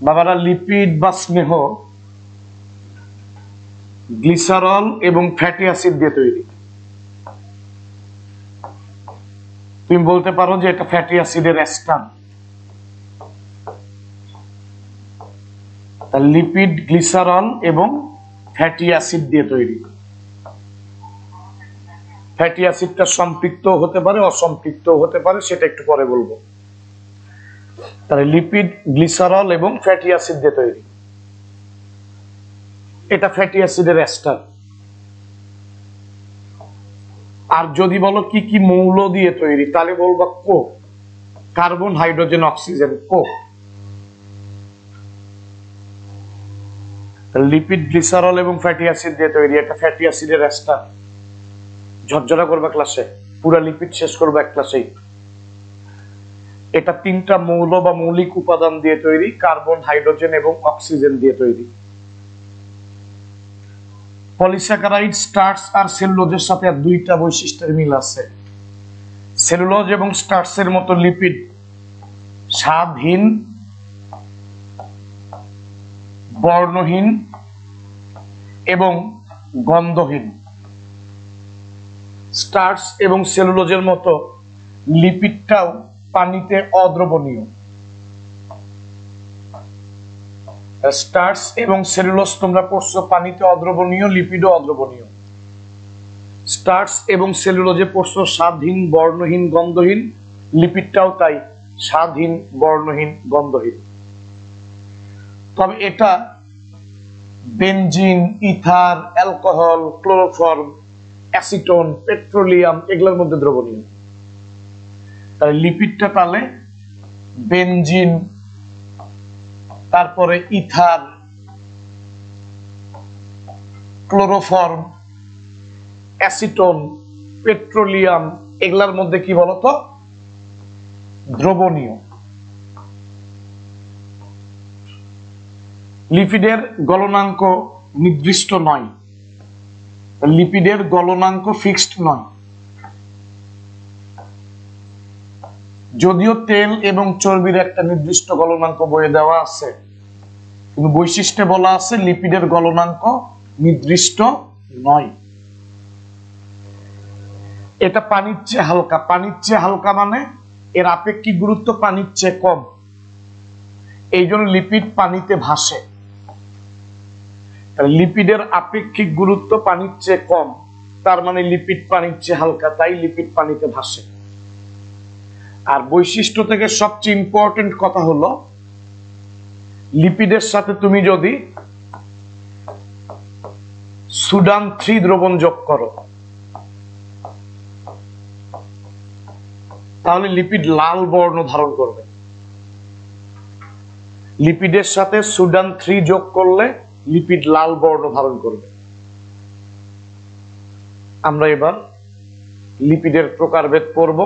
বাবারা লিপিড বা স্নেহ গ্লিসারল এবং ফ্যাটি অ্যাসিড দিয়ে তৈরি। তুমি বলতে পারো যে এটা ফ্যাটি অ্যাসিডের এস্টার। লিপিড গ্লিসারল এবং ফ্যাটি অ্যাসিড দিয়ে তৈরি। ফ্যাটি অ্যাসিডটা সম্পৃক্ত হতে পারে, অসম্পৃক্ত হতে পারে, সেটা একটু পরে বলবো। তাহলে লিপিড গ্লিসারল এবং ফ্যাটি অ্যাসিড দিয়ে তৈরি। এটা ফ্যাটি অ্যাসিডের এস্টার। আর যদি বলো কি কি মৌল দিয়ে তৈরি, তাহলে বলবো Coke, carbon, hydrogen, oxygen, Coke. Lipid glycerol এবং ফ্যাটি অ্যাসিড দিয়ে তৈরি, এটা ফ্যাটি অ্যাসিডের এস্টার। ঝরঝরা করবে ক্লাসে, পুরা লিপিড শেষ করবে এক ক্লাসেই। এটা তিনটা মৌল বা মৌলিক উপাদান দিয়ে তৈরি, কার্বন, হাইড্রোজেন এবং অক্সিজেন দিয়ে তৈরি। পলিস্যাকারাইড স্টার্চ আর সেলুলোজের সাথে দুইটা বৈশিষ্ট্যের মিল আছে। সেলুলোজ এবং স্টার্চের মতো লিপিড স্বাদহীন, বর্ণহীন এবং গন্ধহীন। স্টার্চ এবং সেলুলোজের মতো লিপিডটাও পানিতে অদ্রবণীয়। স্টার্চ এবং সেলুলোজ তোমরা পড়ছো পানিতে অদ্রবণীয়, লিপিডও অদ্রবণীয়। স্টার্চ এবং সেলুলোজে পড়ছো স্বাদহীন, বর্ণহীন, গন্ধহীন, লিপিডটাও তাই স্বাদহীন, বর্ণহীন, গন্ধহীন। তবে এটা benzene, ether, alcohol, chloroform, acetone, petroleum এগুলোর মধ্যে দ্রবণীয়। তাহলে লিপিডটা তাহলে বেনজিন, তারপরে ইথার, ক্লোরোফর্ম, অ্যাসিটোন, পেট্রোলিয়াম এগুলার মধ্যে কি বলতো দ্রবণীয়। লিপিডের গলনাঙ্ক নির্দিষ্ট নয়, লিপিডের গলনাঙ্ক ফিক্সড নয়। যদিও তেল এবং চর্বির একটা নির্দিষ্ট গলনাঙ্ক বইয়ে দেওয়া আছে, কিন্তু বৈশিষ্ট্যে বলা আছে লিপিডের গলনাঙ্ক নির্দিষ্ট নয়। এটা পানির চেয়ে হালকা। পানির চেয়ে হালকা মানে এর আপেক্ষিক গুরুত্ব পানির চেয়ে কম, এই জন্য লিপিড পানিতে ভাসে। লিপিডের আপেক্ষিক গুরুত্ব পানির চেয়ে কম, তার মানে লিপিড পানির চেয়ে হালকা, তাই লিপিড পানিতে ভাসে। আর বৈশিষ্ট্য থেকে সবচেয়ে ইম্পর্টেন্ট কথা হলো লিপিডের সাথে তুমি যদি সুডান 3 দ্রবণ যোগ করো তাহলে লিপিড লাল বর্ণ ধারণ করবে। লিপিডের সাথে সুডান 3 যোগ করলে লিপিড লাল বর্ণ ধারণ করবে। আমরা এবার লিপিডের প্রকারভেদ পড়ব,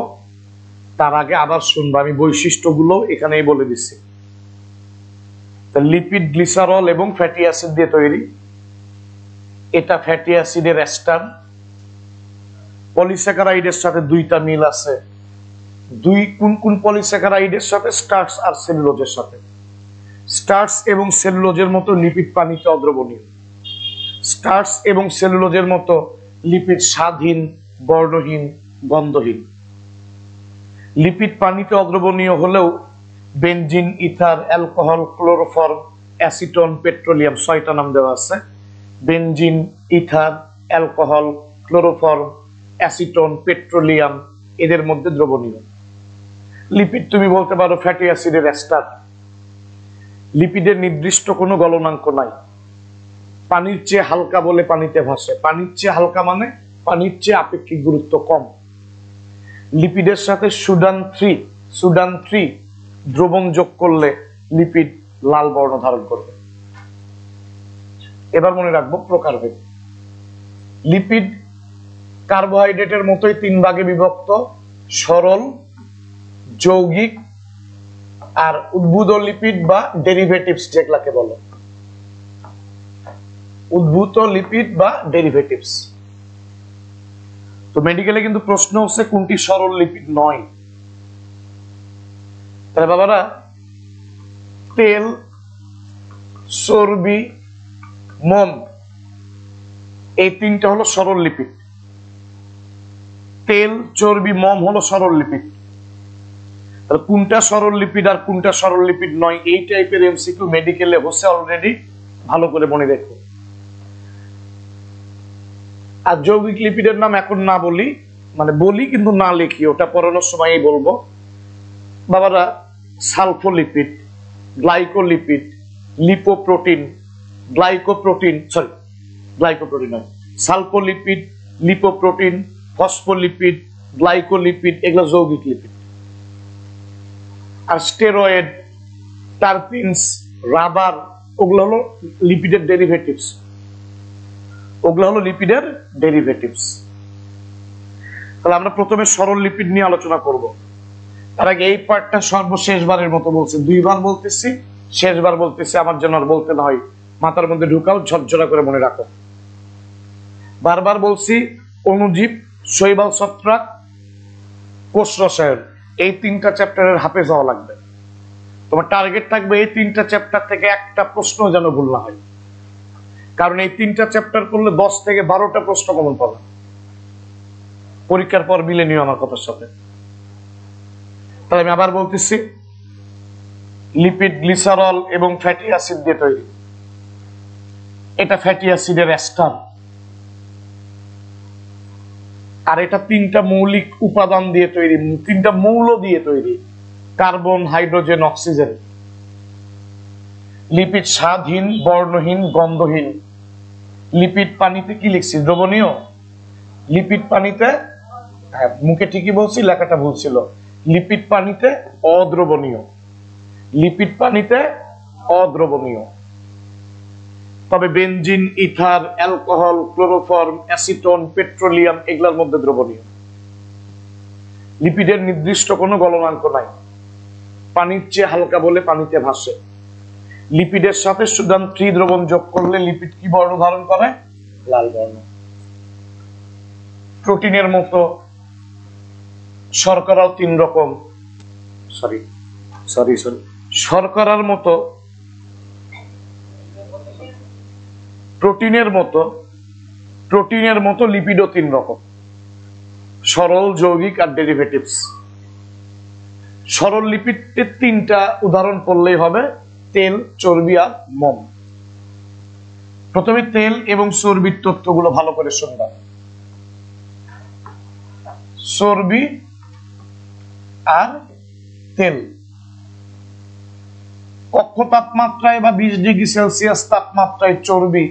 তার আগে আবার শুনবো, আমি বৈশিষ্ট্যগুলো এখানেই বলে দিচ্ছি। লিপিড গ্লিসারল এবং ফ্যাটি অ্যাসিড দিয়ে তৈরি, এটা ফ্যাটি অ্যাসিডের এস্টার। পলিস্যাকারাইডের সাথে দুইটা মিল আছে। কোন কোন পলিস্যাকারাইডের সাথে? স্টার্চ আর সেলুলোজের সাথে। স্টার্চ এবং সেলুলোজের মতো লিপিড পানিতে অদ্রবণীয়। স্টার্চ এবং সেলুলোজের মতো লিপিড স্বাদহীন, বর্ণহীন, গন্ধহীন। লিপিড পানিতে অদ্রবণীয় হলেও benzene, ether, alcohol, chloroform, acetone, petroleum 6টা নাম দেওয়া আছে। Benzene, ether, alcohol, chloroform, acetone, petroleum এদের মধ্যে দ্রবণীয়। লিপিড তুমি বলতে পারো ফ্যাটি অ্যাসিডের এস্টার। লিপিডের নির্দিষ্ট কোনো গলনাঙ্ক নাই, পানির চেয়ে হালকা বলে পানিতে ভাসে। পানির চেয়ে হালকা মানে পানির চেয়ে আপেক্ষিক গুরুত্ব কম। লিপিডের সাথে সুডান 3 দ্রবণ যোগ করলে লিপিড লাল বর্ণ ধারণ করবে। এবার মনে রাখবো প্রকারভেদ। লিপিড কার্বোহাইড্রেটের মতোই 3 ভাগে বিভক্ত, সরল, যৌগিক আর উদ্ভূত লিপিড বা ডেরিভেটিভস যেগুলাকে বলে। উদ্ভূত লিপিড বা ডেরিভেটিভস। তো মেডিকেলে কিন্তু প্রশ্ন হচ্ছে কোনটি সরল লিপিড নয়। তাহলে বাবারা তেল, চর্বি, মোম, এই তিনটা হলো সরল লিপিড। তেল, চর্বি, মোম হলো সরল লিপিড। তাহলে কোনটা সরল লিপিড আর কোনটা সরল লিপিড নয়, এই টাইপের এমসিকিউ মেডিকেলে হচ্ছে অলরেডি, ভালো করে মনে রেখো। আর যৌগিক লিপিডের নাম এখন না বলি, মানে বলি কিন্তু না লিখি, ওটা পড়ানোর সময়ই বলবো। বাবারা, সালফোলিপিড, গ্লাইকোলিপিড, লিপোপ্রোটিন, গ্লাইকোপ্রোটিন নয়, সালফোলিপিড, লিপোপ্রোটিন, ফসফোলিপিড, গ্লাইকোলিপিড, এগুলো যৌগিক লিপিড। আর স্টেরয়েড, টারপিনস, রাবার, ওগুলো হলো লিপিডের ডেরিভেটিভস। তাহলে আমরা প্রথমে সরল লিপিড নিয়ে আলোচনা করব। তার আগে এই পার্টটা সর্বশেষবারের মতো বলছি, 2 বার বলতেছি, শেষবার বলতেছি, আমার জন্য আর বলতে না হয়, মাথার মধ্যে ঢুকাও, ঝরঝরা করে মনে রাখো। বারবার বলছি, অণুজীব, শৈবাল ছত্রাক, কোষ রসায়ন, এই 3টা চ্যাপ্টারের হাফেজ হওয়া লাগবে। তোমার টার্গেট থাকবে এই 3টা চ্যাপ্টার থেকে একটা প্রশ্ন যেন ভুল না হয়, কারণ এই 3টা চ্যাপ্টার করলে 10 থেকে 12টা প্রশ্ন কমন পাবে। পরীক্ষার পর মিলে নিও আমার কথার সাথে। তাহলে আমি আবার বলতেছি, লিপিড গ্লিসারল এবং ফ্যাটি অ্যাসিড দিয়ে তৈরি। এটা ফ্যাটি অ্যাসিডের এস্টার, আর এটা 3টা মৌলিক উপাদান দিয়ে তৈরি, 3টা মৌল দিয়ে তৈরি, কার্বন, হাইড্রোজেন, অক্সিজেন। লিপিড স্বাদহীন, বর্ণহীন, গন্ধহীন। লিপিড পানিতে কি লিখছি? দ্রবণীয়। লিপিড পানিতে, হ্যাঁ মুখে ঠিকই বলছি, লেখাটা ভুল ছিল, লিপিড পানিতে অদ্রবণীয়। লিপিড পানিতে অদ্রবণীয়। তবে benzene, ether, alcohol, chloroform, acetone, petroleum, এগুলোর মধ্যে দ্রবণীয়। লিপিডের নির্দিষ্ট কোনো গলনাঙ্ক নাই, পানির চেয়ে হালকা বলে পানিতে ভাসে। লিপিডের সাথে সুদান 3 দ্রবণ যোগ করলে লিপিড কি বর্ণ ধারণ করে? লাল বর্ণ। প্রোটিনের মতো শর্করাও 3 রকম, শর্করার মতো, প্রোটিনের মতো লিপিডও 3 রকম, সরল, যৌগিক আর ডেরিভেটিভস। সরল লিপিডের 3টা উদাহরণ পড়লেই হবে, তেল, চর্বি আর মোম। প্রথমে তেল এবং চর্বির তথ্যগুলো ভালো করে শুনবা। চর্বি আর তেল কক্ষ তাপমাত্রায় বা 20 ডিগ্রি সেলসিয়াস তাপমাত্রায় চর্বি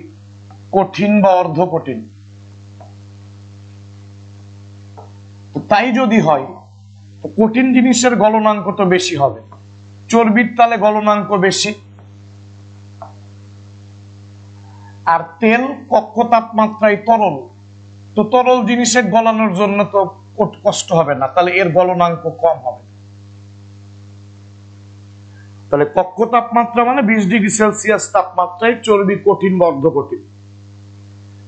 কঠিন বা অর্ধ কঠিন। তাই যদি হয়, কঠিন জিনিসের গলনাঙ্ক তো বেশি হবে, চর্বির তালে গলনাঙ্ক বেশি। আর তেল কক্ষ তাপমাত্রায় তরল, তো তরল জিনিসের গলানোর জন্য তো কষ্ট হবে না, তাহলে এর গলনাঙ্ক কম হবে। তাহলে কক্ষ তাপমাত্রা মানে 20 ডিগ্রি সেলসিয়াস তাপমাত্রায় চর্বি কঠিন বা অর্ধ কঠিন।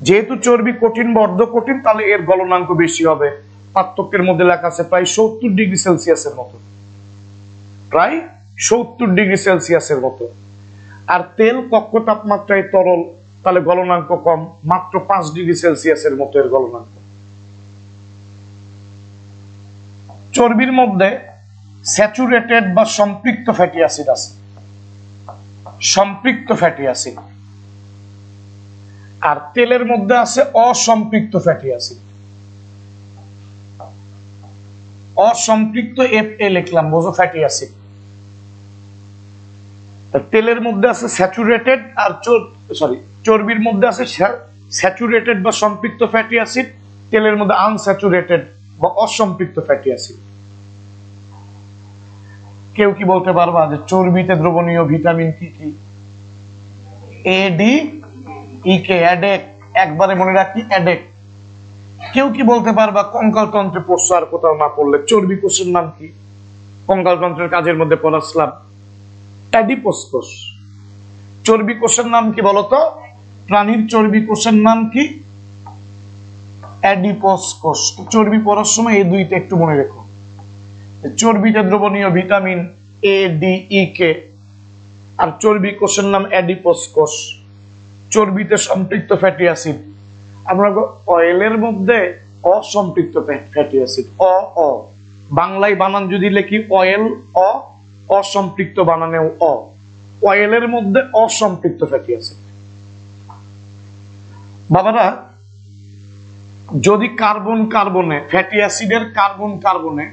যেহেতু চর্বি কঠিন বা অর্ধ কঠিন, তাহলে এর গলনাঙ্ক বেশি হবে। পার্থক্যের মধ্যে লেখা আছে প্রায় 70 ডিগ্রি সেলসিয়াসের মতো, প্রায় 70 ডিগ্রি সেলসিয়াসের মতো। আর তেল কক্ষ তাপমাত্রায় তরল, তাহলে গলনাঙ্ক কম, মাত্র 5 ডিগ্রি সেলসিয়াসের মতো এর গলনাঙ্ক। চর্বির মধ্যে স্যাচুরেটেড বা সম্পৃক্ত ফ্যাটি অ্যাসিড আছে, সম্পৃক্ত ফ্যাটি অ্যাসিড। আর তেলের মধ্যে আছে অসম্পৃক্ত ফ্যাটি অ্যাসিড। অসম্পৃক্ত FA লিখলাম, বোঝো, ফ্যাটি অ্যাসিড। তেলের মধ্যে আছে স্যাচুরেটেড, আর চর্বির মধ্যে আছে স্যাচুরেটেড বা সম্পৃক্ত ফ্যাটি অ্যাসিড, তেলের মধ্যে আনস্যাচুরেটেড বা অসম্পৃক্ত ফ্যাটি অ্যাসিড। কেউ কি বলতে পারবা যে চর্বিতে দ্রবণীয় ভিটামিন কি কি? ADEK, অ্যাডেক, একবারে মনে রাখি, অ্যাডেক। কেউ কি বলতে পারবা কঙ্কালতন্ত্রে পড়ছো আর কোথাও না পড়লে, চর্বি কোষের নাম কি? কঙ্কালতন্ত্রের কাজের মধ্যে পড়াছিলাম, অ্যাডিপোস কোষ। চর্বি কোষের নাম কি বলতো? প্রাণীর চর্বি কোষের নাম কি? অ্যাডিপোস কোষ। চর্বি পড়ার সময় এই 2টা একটু মনে রেখো। চর্বিতে দ্রবণীয় ভিটামিন ADEK, আর চর্বি কোষের নাম অ্যাডিপোস কোষ। চর্বিতে সম্পৃক্ত ফ্যাটি অ্যাসিড, আমরা অয়েলের মধ্যে অসম্পৃক্ত ফ্যাটি অ্যাসিড, অ বাংলায় বানান যদি লিখি অয়েল অসম্পৃক্ত বানানেও অয়েলের মধ্যে অসম্পৃক্ত ফ্যাটি অ্যাসিড। বাবারা, যদি কার্বন কার্বনে ফ্যাটি অ্যাসিডের কার্বন কার্বনে,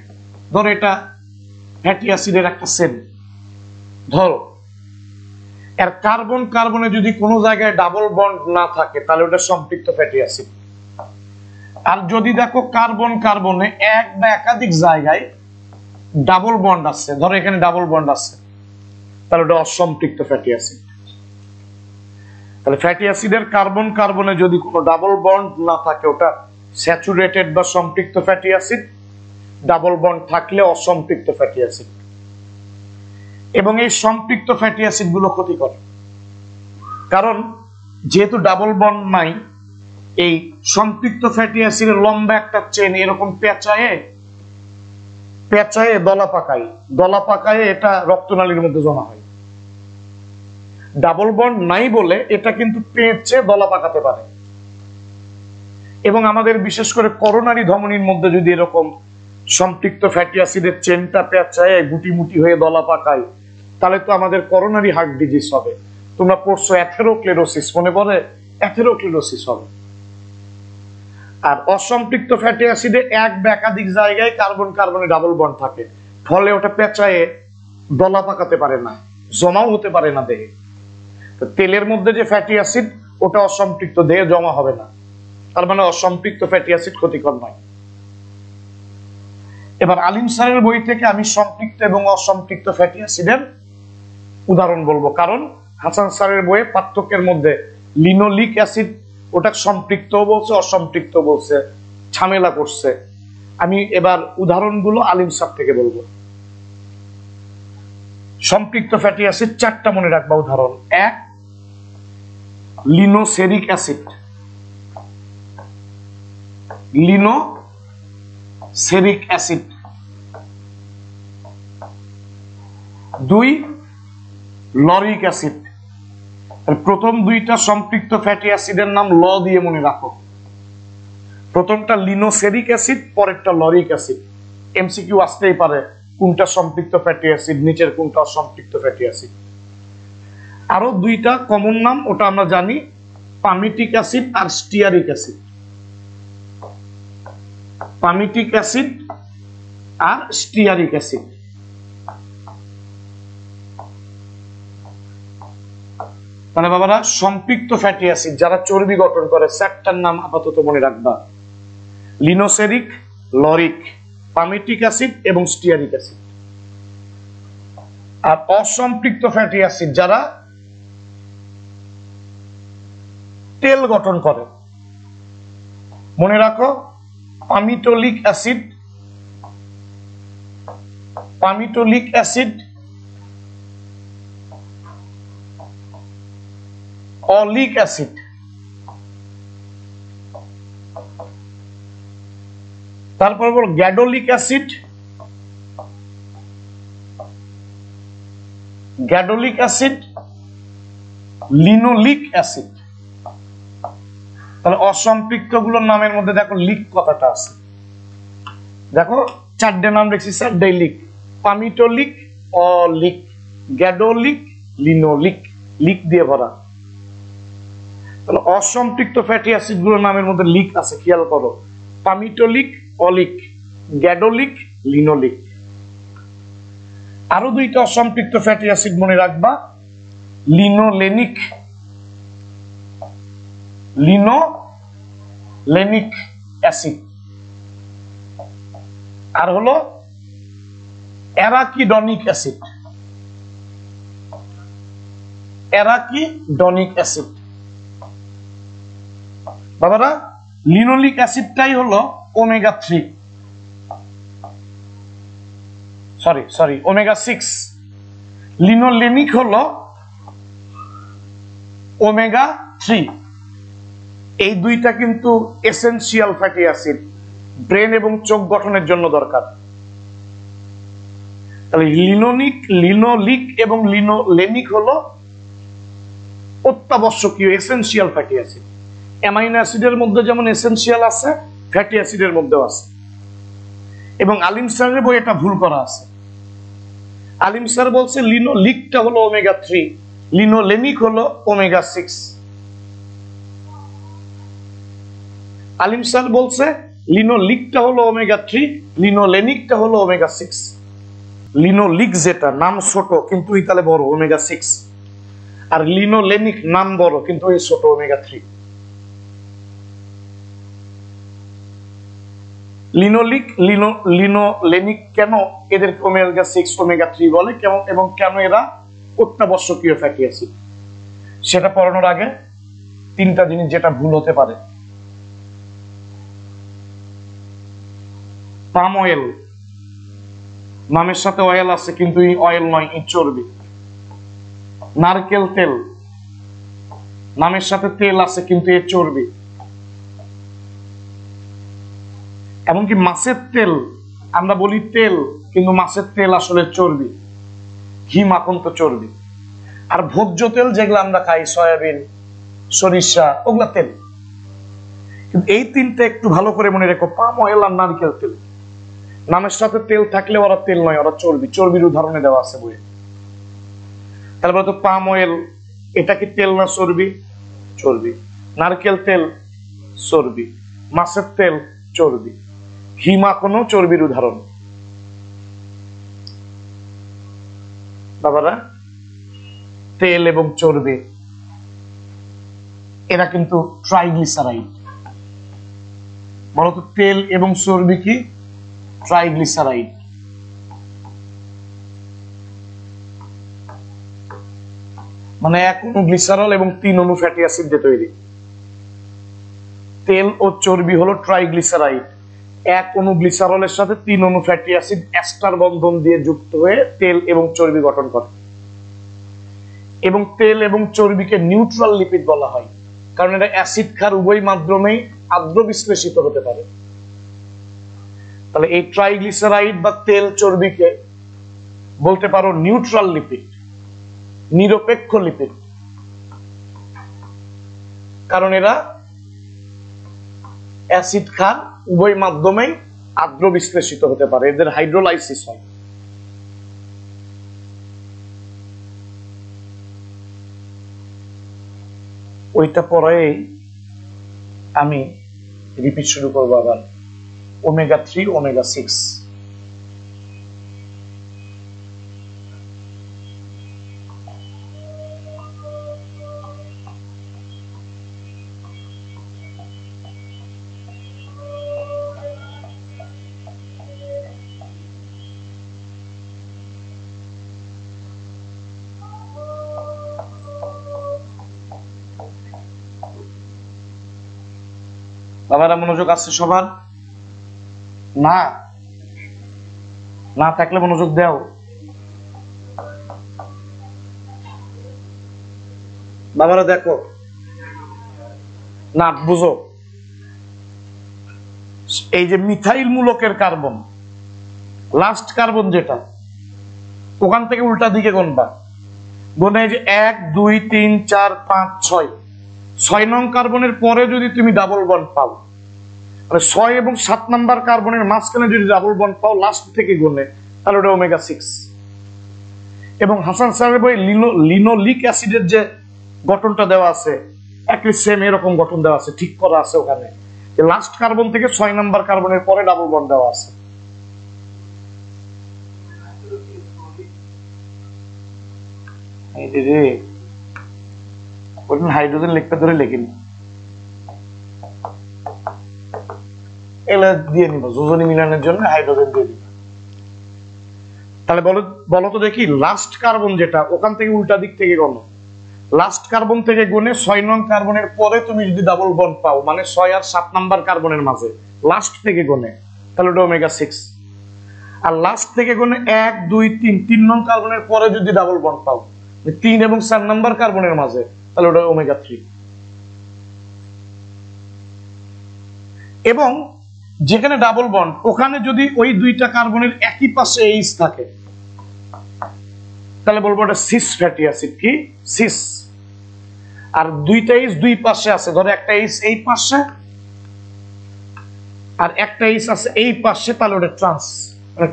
ধর এটা ফ্যাটি অ্যাসিডের একটা চেন, ধরো এর কার্বন কার্বনে যদি কোনো জায়গায় ডাবল বন্ড না থাকে তাহলে ওটা সম্পৃক্ত ফ্যাটি অ্যাসিড। আর যদি দেখো কার্বন কার্বনে এক বা একাধিক জায়গায় ডাবল বন্ড আছে, ধরো এখানে ডাবল বন্ড আছে, তাহলে ওটা অসম্পৃক্ত ফ্যাটি অ্যাসিড। তাহলে ফ্যাটি অ্যাসিডের কার্বন কার্বনে যদি কোনো ডাবল বন্ড না থাকে ওটা স্যাচুরেটেড বা সম্পৃক্ত ফ্যাটি অ্যাসিড, ডাবল বন্ড থাকলে অসম্পৃক্ত ফ্যাটি অ্যাসিড। এবং এই সম্পৃক্ত ফ্যাটি অ্যাসিড গুলো ক্ষতিকর, কারণ যেহেতু ডাবল বন্ড নাই, এই সম্পৃক্ত ফ্যাটি অ্যাসিডের লম্বা একটা চেন এরকম পেঁচায়ে দলা পাকায় এটা রক্তনালীর মধ্যে জমা হয়। ডাবল বন্ড নাই বলে এটা কিন্তু পেঁচে দলা পাকাতে পারে। এবং আমাদের বিশেষ করে করোনারি ধমনীর মধ্যে যদি এরকম সম্পৃক্ত ফ্যাটি অ্যাসিডের চেনটা পেঁচায় গুটি মুটি হয়ে দলা পাকায়, তাহলে তো আমাদের করোনারি হার্ট ডিজিজ হবে। তোমরা পড়ছো অ্যাথেরোক্লেরোসিস, মনে পড়ে? অ্যাথেরোক্লেরোসিস হবে। আর অসম্পৃক্ত ফ্যাটি অ্যাসিডে এক বা একাধিক জায়গায় কার্বন কার্বনে ডাবল বন্ড থাকে, ফলে ওটা পেঁচায়ে দলা পাকাতে পারে না, জমাও হতে পারে না দেহে। তো তেলের মধ্যে যে ফ্যাটি অ্যাসিড ওটা অসম্পৃক্ত, দেহে জমা হবে না, তার মানে অসম্পৃক্ত ফ্যাটি অ্যাসিড ক্ষতিকর নয়। এবার আলিম স্যারের বই থেকে আমি সম্পৃক্ত এবং অসম্পৃক্ত ফ্যাটি অ্যাসিডের উদাহরণ বলবো, কারণ হাসান স্যারের বইয়ে পার্থক্যের মধ্যে লিনোলিক অ্যাসিড ওটা সম্পৃক্ত বলছে, অসম্পৃক্ত বলছে, ঝামেলা করছে। আমি এবার উদাহরণগুলো আলিম স্যার থেকে বলবো। সম্পৃক্ত ফ্যাটি অ্যাসিড চারটা মনে রাখবা উদাহরণ। এক, লিনোসেরিক অ্যাসিড, লিনোসেরিক অ্যাসিড। দুই, লরিক অ্যাসিড। প্রথম দুইটা সম্পৃক্ত ফ্যাটি অ্যাসিডের নাম ল দিয়ে মনে রাখো। প্রথমটা লিনোসেরিক অ্যাসিড, পরেরটা লরিক অ্যাসিড। এমসিকিউ আসতেই পারে কোনটা সম্পৃক্ত ফ্যাটি অ্যাসিড, নিচের কোনটা অসম্পৃক্ত ফ্যাটি অ্যাসিড। আরো দুইটা কমন নাম, ওটা আমরা জানি, পামিটিক অ্যাসিড আর স্টিয়ারিক অ্যাসিড। পামিটিক অ্যাসিড আর স্টিয়ারিক অ্যাসিড। মানে বাবারা, সম্পৃক্ত ফ্যাটি অ্যাসিড যারা চর্বি গঠন করে, চারটার নাম আপাতত মনে রাখবা: লিনোসেরিক, লরিক, পামিটিক অ্যাসিড এবং স্টিয়ারিক অ্যাসিড। আর অসম্পৃক্ত ফ্যাটি অ্যাসিড যারা তেল গঠন করে, মনে রাখো পামিটোলিক অ্যাসিড, পামিটোলিক অ্যাসিড, অলিক অ্যাসিড। তারপর বল গ্যাডোলিক অ্যাসিড, গ্যাডোলিক অ্যাসিড, লিনোলিক অ্যাসিড। তাহলে অসম্পৃক্ত গুলোর নামের মধ্যে দেখো লিক কথাটা আছে, দেখো চারটে নাম দেখছি, চারটাই leak: পামিটোলিক, oleic, gadoleic, linoleic, leak দিয়ে ভরা। তাহলে অসম্পৃক্ত ফ্যাটি অ্যাসিড গুলোর নামের মধ্যে লিক আছে, খেয়াল করো: পামিটোলিক, অলিক, গ্যাডোলিক, লিনোলিক। আরো দুইটা অসম্পৃক্ত ফ্যাটি অ্যাসিড মনে রাখবা: লিনোলেনিক, লিনোলেনিক অ্যাসিড, আর হলো অ্যারাকিডনিক অ্যাসিড, অ্যারাকিডনিক অ্যাসিড। বাবারা, লিনোলিক অ্যাসিডটাই হলো ওমেগা 3, সরি ওমেগা 6। লিনোলেনিক হলো ওমেগা 3। এই দুইটা কিন্তু এসেনশিয়াল ফ্যাটি অ্যাসিড, ব্রেন এবং চোখ গঠনের জন্য দরকার। তাহলে লিনোলিক এবং লিনোলেনিক হলো অত্যাবশ্যকীয় এসেনশিয়াল ফ্যাটি অ্যাসিড। অ্যামাইনো অ্যাসিডের মধ্যে যেমন এসেনশিয়াল আছে, ফ্যাটি অ্যাসিডের মধ্যেও আছে। এবং আলিম স্যারের বই এটা ভুল করা আছে। আলিম স্যার বলছে লিনোলিকটা হলো ওমেগা 3, লিনোলেনিক হলো ওমেগা 6। আলিম স্যার বলছে লিনোলিকটা হলো ওমেগা 3, লিনোলেনিকটা হলো ওমেগা 6। লিনোলিক যেটা নাম ছোট কিন্তু ইতালে বড়, ওমেগা 6। আর লিনোলেনিক নাম বড় কিন্তু এই ছোট, ওমেগা 3। লিনোলেনিক কেন এদের ওমেগা 6 ওমেগা 3 বলে এবং কেন এরা অত্যাবশ্যকীয় ফ্যাটি অ্যাসিড, সেটা পড়ানোর আগে তিনটা জিনিস যেটা ভুল হতে পারে। পাম অয়েল, নামের সাথে অয়েল আছে কিন্তু এই অয়েল নয়, এই চর্বি। নারকেল তেল, নামের সাথে তেল আছে কিন্তু এর চর্বি। এমনকি মাছের তেল, আমরা বলি তেল কিন্তু মাছের তেল আসলে চর্বি, ঘি মাখন তো চর্বি। আর ভোজ্য তেল যেগুলো আমরা খাই, সয়াবিন, সরিষা, ওগুলা তেল। কিন্তু এই তিনটা একটু ভালো করে মনে রেখো, পাম অয়েল আর নারকেল তেল, নামের সাথে তেল থাকলে ওরা তেল নয়, ওরা চর্বি। চর্বির উদাহরণে দেওয়া আছে বইয়ে। তাহলে বলতো পাম অয়েল, এটা কি তেল না চর্বি? চর্বি। নারকেল তেল চর্বি, মাছের তেল চর্বি, ঘি মাখনও চর্বির উদাহরণ। বাবারা, তেল এবং চর্বি এরা কিন্তু ট্রাইগ্লিসারাইড। বলতো তেল এবং চর্বি কি? ট্রাইগ্লিসারাইড। মানে এক অণু গ্লিসারল এবং 3 অণু ফ্যাটি অ্যাসিড দিয়ে তৈরি। তেল ও চর্বি হলো ট্রাইগ্লিসারাইড। এক অণু গ্লিসারলের সাথে 3 অণু ফ্যাটি অ্যাসিড এস্টার বন্ধন দিয়ে যুক্ত হয়ে তেল এবং চর্বি গঠন করে। এবং তেল এবং চর্বিকে নিউট্রাল লিপিড বলা হয়, কারণ এটা অ্যাসিড ক্ষার উভয় মাধ্যমেই আদ্র বিশ্লেষিত হতে পারে। তাহলে এই ট্রাইগ্লিসারাইড বা তেল চর্বিকে বলতে পারো নিউট্রাল লিপিড, নিরপেক্ষ লিপিড, কারণ এরা অ্যাসিড ক্ষার উভয় মাধ্যমেই আদ্র বিশ্লেষিত হতে পারে, এদের হাইড্রোলাইসিস হয়। ওইটা পরে আমি রিপিট শুরু করবো আবার। Omega 3, omega 6। বাবারা মনোযোগ আছে সবার? না না থাকলে মনোযোগ দাও। বাবারা দেখো, না বুঝো, এই যে মিথাইল মূলকের কার্বন, লাস্ট কার্বন যেটা, ওখান থেকে উল্টা দিকে গুনবা। গুনে যে 1 2 3 4 5 6, 6 নং কার্বনের পরে যদি তুমি ডাবল বন্ড পাও, 6 এবং 7 নাম্বার কার্বনের মাঝখানে যদি ডাবল বন্ড পাও লাস্ট থেকে গুনে, তাহলে ওটা ওমেগা 6। এবং হাসান স্যারের বই লিনোলিক অ্যাসিডের যে গঠনটা দেওয়া আছে, একই সেম এরকম গঠন দেওয়া আছে, ঠিক করা আছে ওখানে, যে লাস্ট কার্বন থেকে 6 নাম্বার কার্বনের পরে ডাবল বন্ড দেওয়া আছে। হাইড্রোজেন লিখতে ধরে লেখিনি, এগুলো দিয়ে নিব যোজনী মিলনের জন্য, হাইড্রোজেন দিয়ে দিব। তাহলে বলো তো দেখি, লাস্ট কার্বন যেটা, ওখান থেকে উল্টা দিক থেকে গণ, লাস্ট কার্বন থেকে গুনে 6 নং কার্বনের পরে তুমি যদি ডাবল বন্ড পাও, মানে 6 আর 7 নাম্বার কার্বনের মাঝে লাস্ট থেকে গুনে, তাহলে ওটা ওমেগা 6। আর লাস্ট থেকে গুনে 1 2 3 নং কার্বনের পরে যদি ডাবল বন্ড পাও, 3 এবং 4 নাম্বার কার্বনের মাঝে, তাহলে ওটা ওমেগা 3। এবং যেখানে ডাবল বন্ড, ওখানে যদি ওই দুইটা কার্বনের একই পাশে এইচ থাকে, তাহলে বলবো এটা সিস ফ্যাটি অ্যাসিড। কি সিস? আর দুইটা এইচ দুই পাশে আছে, ধরো একটা এইচ এই পাশে আর একটা এইচ আছে এই পাশে, তাহলে ওটা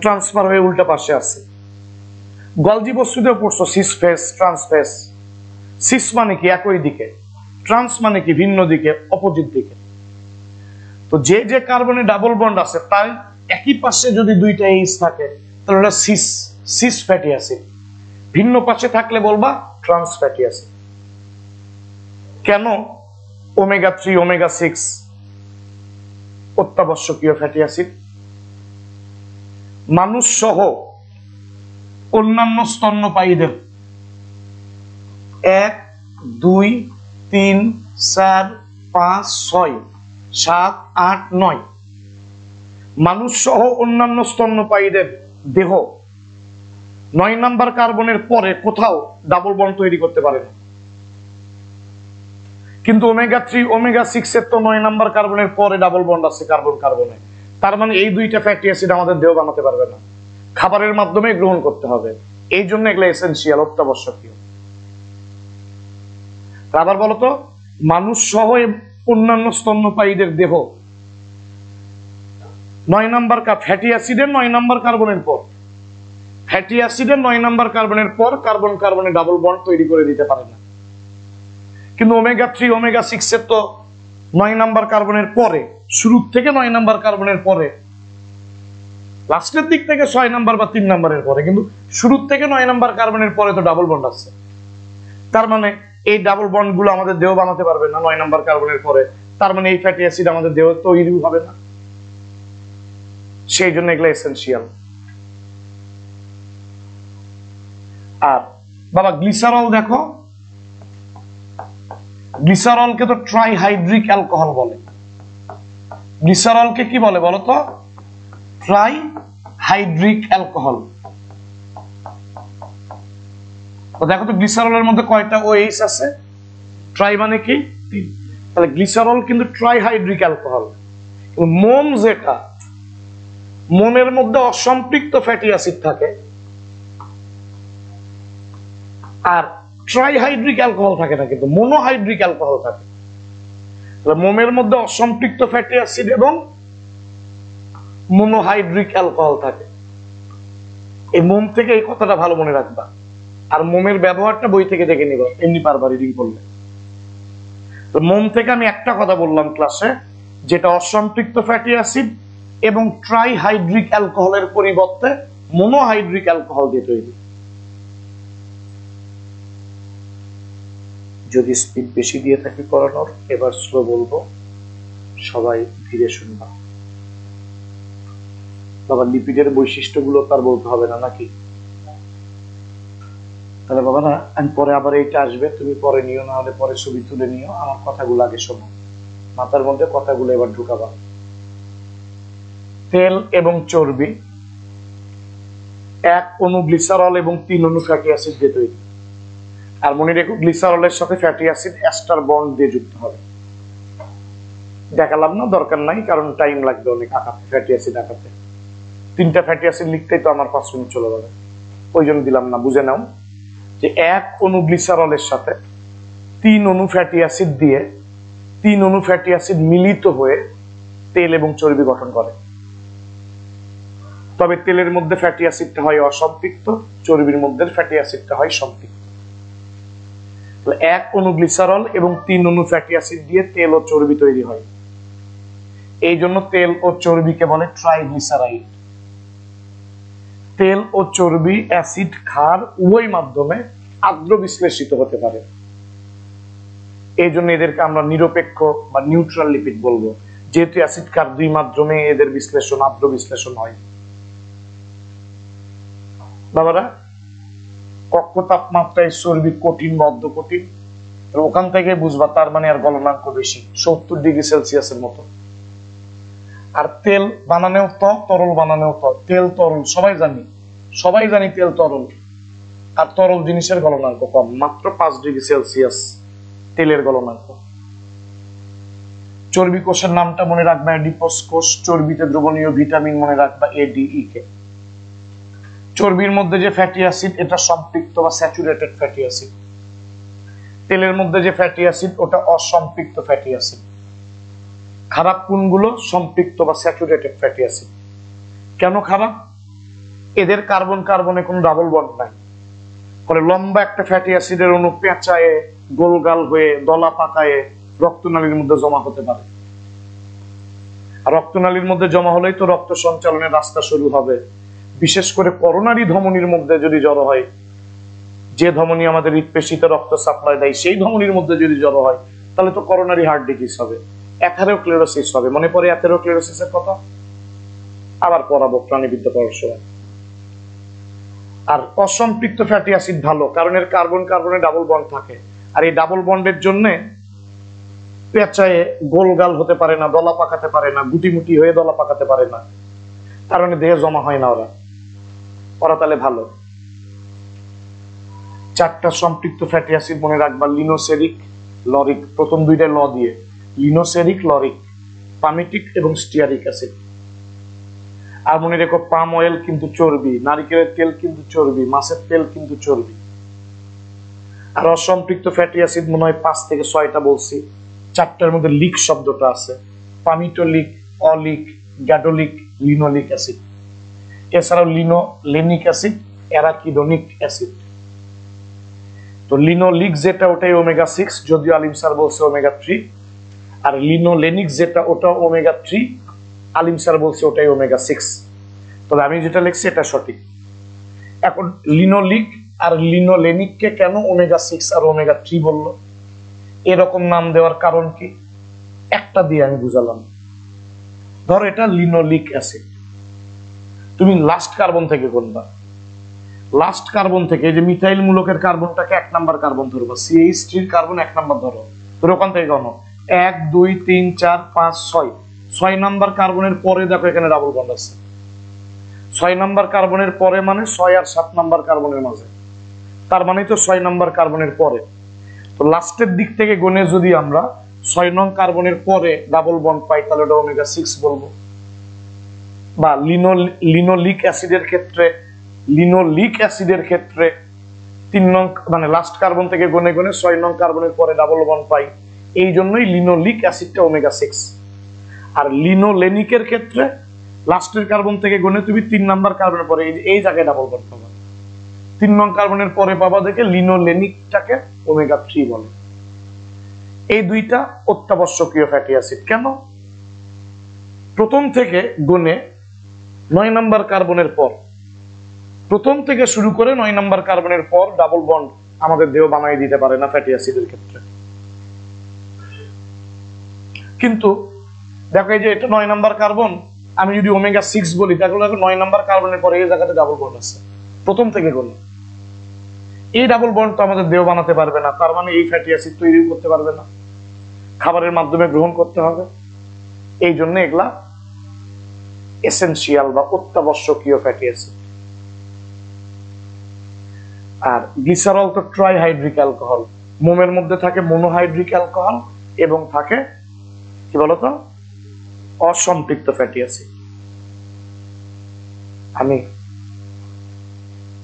ট্রান্সফার হয়ে উল্টা পাশে আছে। গলজি বস্তুতেও পড়ছো cis face trans face. Cis মানে কি একই দিকে, ট্রান্স মানে কি ভিন্ন দিকে, অপোজিট দিকে। তো যে যে কার্বনে ডাবল বন্ড আছে তার একই পাশে যদি দুইটা এইচ থাকে তাহলে ওটা সিস ফ্যাটি অ্যাসিড। ভিন্ন পাশে থাকলে বলবা ট্রান্স ফ্যাটি অ্যাসিড। কেন? ওমেগা 3 ওমেগা 6 অত্যাবশ্যকীয় ফ্যাটি অ্যাসিড। মানুষ সহ অন্যান্য স্তন্যপায়ীদের 1 2 3 4 5 6 7 8 9 মানুষ সহ অন্যান্য স্তন্যপায়ীদের দেহ 9 নাম্বার কার্বনের পরে কোথাও ডাবল বন্ড তৈরি করতে পারে না। কিন্তু ওমেগা 3 ওমেগা 6 এর তো 9 নাম্বার কার্বনের পরে ডাবল বন্ড আছে কার্বন কার্বনে। তার মানে এই দুইটা ফ্যাটি অ্যাসিড আমাদের দেহ বানাতে পারবে না, খাবারের মাধ্যমে গ্রহণ করতে হবে। এই জন্য এগুলো এসেনশিয়াল, অত্যাবশ্যকীয়। আবার বলতো, মানুষ সহ অন্যান্য স্তন্যপায়ীদের দেহ 9 নাম্বার ফ্যাটি অ্যাসিডের 9 নাম্বার কার্বনের পর, ফ্যাটি অ্যাসিডের 9 নাম্বার কার্বনের পর কার্বন কার্বনে ডাবল বন্ড তৈরি করে দিতে পারে না। কিন্তু ওমেগা 3 ওমেগা 6 এর তো 9 নাম্বার কার্বনের পরে, শুরু থেকে 9 নাম্বার কার্বনের পরে, লাস্টের দিক থেকে 6 নাম্বার বা 3 নাম্বারের পরে, কিন্তু শুরু থেকে 9 নাম্বার কার্বনের পরে তো ডাবল বন্ড আছে। তার মানে এই ডাবল বন্ড গুলো আমাদের দেহ বানাতে পারবে না 9 নাম্বার কার্বনের পরে। তার মানে এই ফ্যাটি অ্যাসিড আমাদের দেহ তৈরি হবে না। সেই জন্য এগুলো এসেনশিয়াল। আর বাবা গ্লিসারল দেখো, গ্লিসারলকে তো ট্রাইহাইড্রিক অ্যালকোহল বলে। গ্লিসারলকে কি বলে বলো তো? Trihydric alcohol. তো দেখো তো গ্লিসারলের মধ্যে কয়টা OH আছে? ট্রাই মানে কি 3। তাহলে গ্লিসারল কিন্তু ট্রাইহাইড্রিক অ্যালকোহল। মোম যেটা, মোমের মধ্যে অসম্পৃক্ত ফ্যাটি অ্যাসিড থাকে আর ট্রাইহাইড্রিক অ্যালকোহল থাকে না, কিন্তু মনোহাইড্রিক অ্যালকোহল থাকে। মোমের মধ্যে অসম্পৃক্ত ফ্যাটি অ্যাসিড এবং মনোহাইড্রিক অ্যালকোহল থাকে। এই মোম থেকে এই কথাটা ভালো মনে রাখবা। আর মোমের ব্যবহারটা বই থেকে দেখে নিবা, এমনি পারবা রিডিং করলে। তো মোম থেকে আমি একটা কথা বললাম ক্লাসে, যেটা অসম্পৃক্ত ফ্যাটি অ্যাসিড এবং ট্রাইহাইড্রিক অ্যালকোহলের পরিবর্তে মনোহাইড্রিক অ্যালকোহল দিয়ে তৈরি। যদি স্পিড বেশি দিয়ে থাকি পড়ানোর, এবার স্লো বলবো, সবাই ধীরে শুনবা। বাবা লিপিডের বৈশিষ্ট্যগুলো তার বলতে হবে না নাকি? তাহলে বাবা না, আমি পরে আবার এইটা আসবে, তুমি পরে নিও, না হলে পরে ছবি তুলে নিও। আমার কথাগুলো আগে শোনো, মাথার মধ্যে কথাগুলো এবার ঢুকাবা। তেল এবং চর্বি 1 অণু গ্লিসারল এবং 3 অণু ফ্যাটি অ্যাসিড দিয়ে তৈরি। আর মনে রেখো, গ্লিসারলের সাথে ফ্যাটি অ্যাসিড এস্টার বন্ড দিয়ে যুক্ত হবে। দেখালাম না, দরকার নাই, কারণ টাইম লাগবে অনেক আঁকাতে, ফ্যাটি অ্যাসিড আঁকাতে। 3টা ফ্যাটি অ্যাসিড লিখতেই তো আমার 5 মিনিট চলে যাবে, ওই জন্য দিলাম না। বুঝে নাও যে 1 অণু গ্লিসারলের সাথে 3 অণু ফ্যাটি অ্যাসিড দিয়ে 3 অণু ফ্যাটি অ্যাসিড মিলিত হয়ে তেল এবং চর্বি গঠন করে। তবে তেলের মধ্যে ফ্যাটি অ্যাসিডটা হয় অসম্পৃক্ত, চর্বির মধ্যে ফ্যাটি অ্যাসিডটা হয় সম্পৃক্ত। 1 অণু গ্লিসারল এবং 3 অণু ফ্যাটি অ্যাসিড দিয়ে তেল ও চর্বি তৈরি হয়। এই জন্য তেল ও চর্বিকে বলে ট্রাইগ্লিসারাইড। তেল ও চর্বি অ্যাসিড ক্ষার উভয় মাধ্যমে আদ্র বিশ্লেষিত হতে পারে। এই জন্য এদেরকে আমরা নিরপেক্ষ বা নিউট্রাল লিপিড বলবো, যেহেতু অ্যাসিড ক্ষার দুই মাধ্যমে এদের বিশ্লেষণ, আদ্র বিশ্লেষণ হয়। বাবারা, কক্ষ তাপমাত্রায় চর্বি কঠিন বা অর্ধ কঠিন, ওখান থেকে বুঝবা তার মানে আর গলনাঙ্ক বেশি, 70 ডিগ্রি সেলসিয়াসের মতো। আর তেল বানানেও তো, তরল বানানেও তো, তেল তরল সবাই জানি তেল তরল। আর তরল জিনিসের গলনাঙ্ক কম, মাত্র 5 ডিগ্রি সেলসিয়াস তেলের গলনাঙ্ক। চর্বি কোষের নামটা মনে রাখবা অ্যাডিপোস কোষ। চর্বিতে দ্রবণীয় ভিটামিন মনে রাখবা ADE কে। চর্বির মধ্যে যে ফ্যাটি অ্যাসিড এটা সম্পৃক্ত বা স্যাচুরেটেড ফ্যাটি অ্যাসিড, তেলের মধ্যে যে ফ্যাটি অ্যাসিড ওটা অসম্পৃক্ত ফ্যাটি অ্যাসিড। খারাপ কোনগুলো? সম্পৃক্ত বা স্যাচুরেটেড ফ্যাটি অ্যাসিড। কেন খারাপ? এদের কার্বন কার্বনে কোনো ডাবল বন্ড নাই, ফলে লম্বা একটা ফ্যাটি অ্যাসিডের অণু পেঁচায়ে গোলগাল হয়ে দলা পাকায়ে রক্তনালীর মধ্যে জমা হতে পারে। আর রক্তনালীর মধ্যে জমা হলেই তো রক্ত সঞ্চালনের রাস্তা শুরু হবে। বিশেষ করে করোনারি ধমনির মধ্যে যদি জড়ো হয়, যে ধমনী আমাদের হৃৎপেশিতে রক্ত সাপ্লাই দেয়, সেই ধমনির মধ্যে যদি জড়ো হয়, তাহলে তো করোনারি হার্ট ডিজিজ হবে, অ্যাথেরোক্লেরোসিস হবে। মনে পড়ে অ্যাথেরোক্লেরোসিসের কথা? আবার পড়াবো প্রাণীবিদ্যা পড়ার সময়। আর অসম্পৃক্ত ফ্যাটি অ্যাসিড ভালো, কারণ এর কার্বন কার্বনে ডাবল বন্ড থাকে, আর এই ডাবল বন্ডের জন্য পেঁচায়ে গোলগাল হতে পারে না, দলা পাকাতে পারে না, গুটিমুটি হয়ে দলা পাকাতে পারে না, কারণে দেহে জমা হয় না। ওরা তাহলে ভালো। চারটা সম্পৃক্ত ফ্যাটি অ্যাসিড মনে রাখবা: লিনোসেরিক, লরিক, প্রথম দুইটা ল দিয়ে, লিনোসেরিক, লরিক, পামিটিক এবং স্টিয়ারিক অ্যাসিড। আর মনে রেখো, পাম অয়েল কিন্তু চর্বি, নারিকেলের তেল কিন্তু চর্বি, মাছের তেল কিন্তু চর্বি। আর অসম্পৃক্ত ফ্যাটি অ্যাসিড মনে হয় 5 থেকে 6টা বলছি, 4টার মধ্যে লিক শব্দটা আছে: পামিটোলিক, অলিক, গ্যাডোলিক, লিনোলিক অ্যাসিড। এছাড়াও লিনোলেনিক অ্যাসিড, অ্যারাকিডোনিক অ্যাসিড। তো লিনোলিক যেটা ওটাই ওমেগা 6, যদিও আলিম স্যার বলছে ওমেগা 3। আর লিনোলেনিক যেটা ওটা ওমেগা 3, আলিম স্যার বলছে ওটাই ওমেগা 6। তবে আমি যেটা লিখছি এটা সঠিক। এখন লিনোলিক আর লিনোলেনিককে কেন ওমেগা 6 আর ওমেগা 3 বললো? এরকম নাম দেওয়ার কারণ কি? একটা দিয়ে আমি বুঝালাম। ধরো এটা লিনোলিক অ্যাসিড, তুমি লাস্ট কার্বন থেকে গুনবা। লাস্ট কার্বন থেকে যে মিথাইল মূলকের কার্বনটাকে 1 নাম্বার কার্বন ধরবো, CH3 কার্বন 1 নাম্বার ধরো, ধরো ওখান থেকে গণ 1 2 3 4 5 6, 6 নাম্বার কার্বনের পরে দেখো এখানে ডাবল বন্ড আছে। 6 নাম্বার কার্বনের পরে মানে 6 আর 7 নাম্বার কার্বনের মাঝে, তার মানে তো 6 নাম্বার কার্বনের পরে। তো লাস্টের দিক থেকে গণে যদি আমরা 6 নং কার্বনের পরে ডাবল বন্ড পাই, তাহলে ওটা ওমেগা 6 বলবো। বা লিনোলিক অ্যাসিডের ক্ষেত্রে, লিনোলিক অ্যাসিডের ক্ষেত্রে 3 নং মানে লাস্ট কার্বন থেকে গনে গনে 6 নং কার্বনের পরে ডাবল বন্ড পাই, এই জন্যই লিনোলিক অ্যাসিডটা ওমেগা 6। আর লিনোলেনিকের ক্ষেত্রে লাস্টের কার্বন থেকে গনে তুমি 3 নাম্বার কার্বনের পরে এই জায়গায় ডাবল বন্ড পাবা, 3 নং কার্বনের পরে পাবা, দেখে লিনোলেনিকটাকে ওমেগা 3 বলে। এই দুইটা অত্যাবশ্যকীয় ফ্যাটি অ্যাসিড। কেন? প্রথম থেকে গনে 9 নাম্বার কার্বনের পর, প্রথম থেকে শুরু করে 9 নাম্বার কার্বনের পর ডাবল বন্ড আমাদের দেহ বানাই দিতে পারে না ফ্যাটি অ্যাসিডের ক্ষেত্রে। কিন্তু দেখো এই যে এটা 9 নাম্বার কার্বন, আমি যদি ওমেগা 6 বলি, তাহলে দেখো 9 নাম্বার কার্বনের পরে এই জায়গাতে ডাবল বন্ড আছে প্রথম থেকে গনে। এই ডাবল বন্ড তো আমাদের দেহ বানাতে পারবে না, তার মানে এই ফ্যাটি অ্যাসিড তৈরি করতে পারবে না, খাবারের মাধ্যমে গ্রহণ করতে হবে। এই জন্য এগুলা এসেনশিয়াল বা অত্যাবশ্যকীয় ফ্যাটি অ্যাসিড। আর গ্লিসারল তো ট্রাইহাইড্রিক অ্যালকোহল, মোমের মধ্যে থাকে মনোহাইড্রিক অ্যালকোহল এবং থাকে কি বলতো অসম্পৃক্ত ফ্যাটি অ্যাসিড। আমি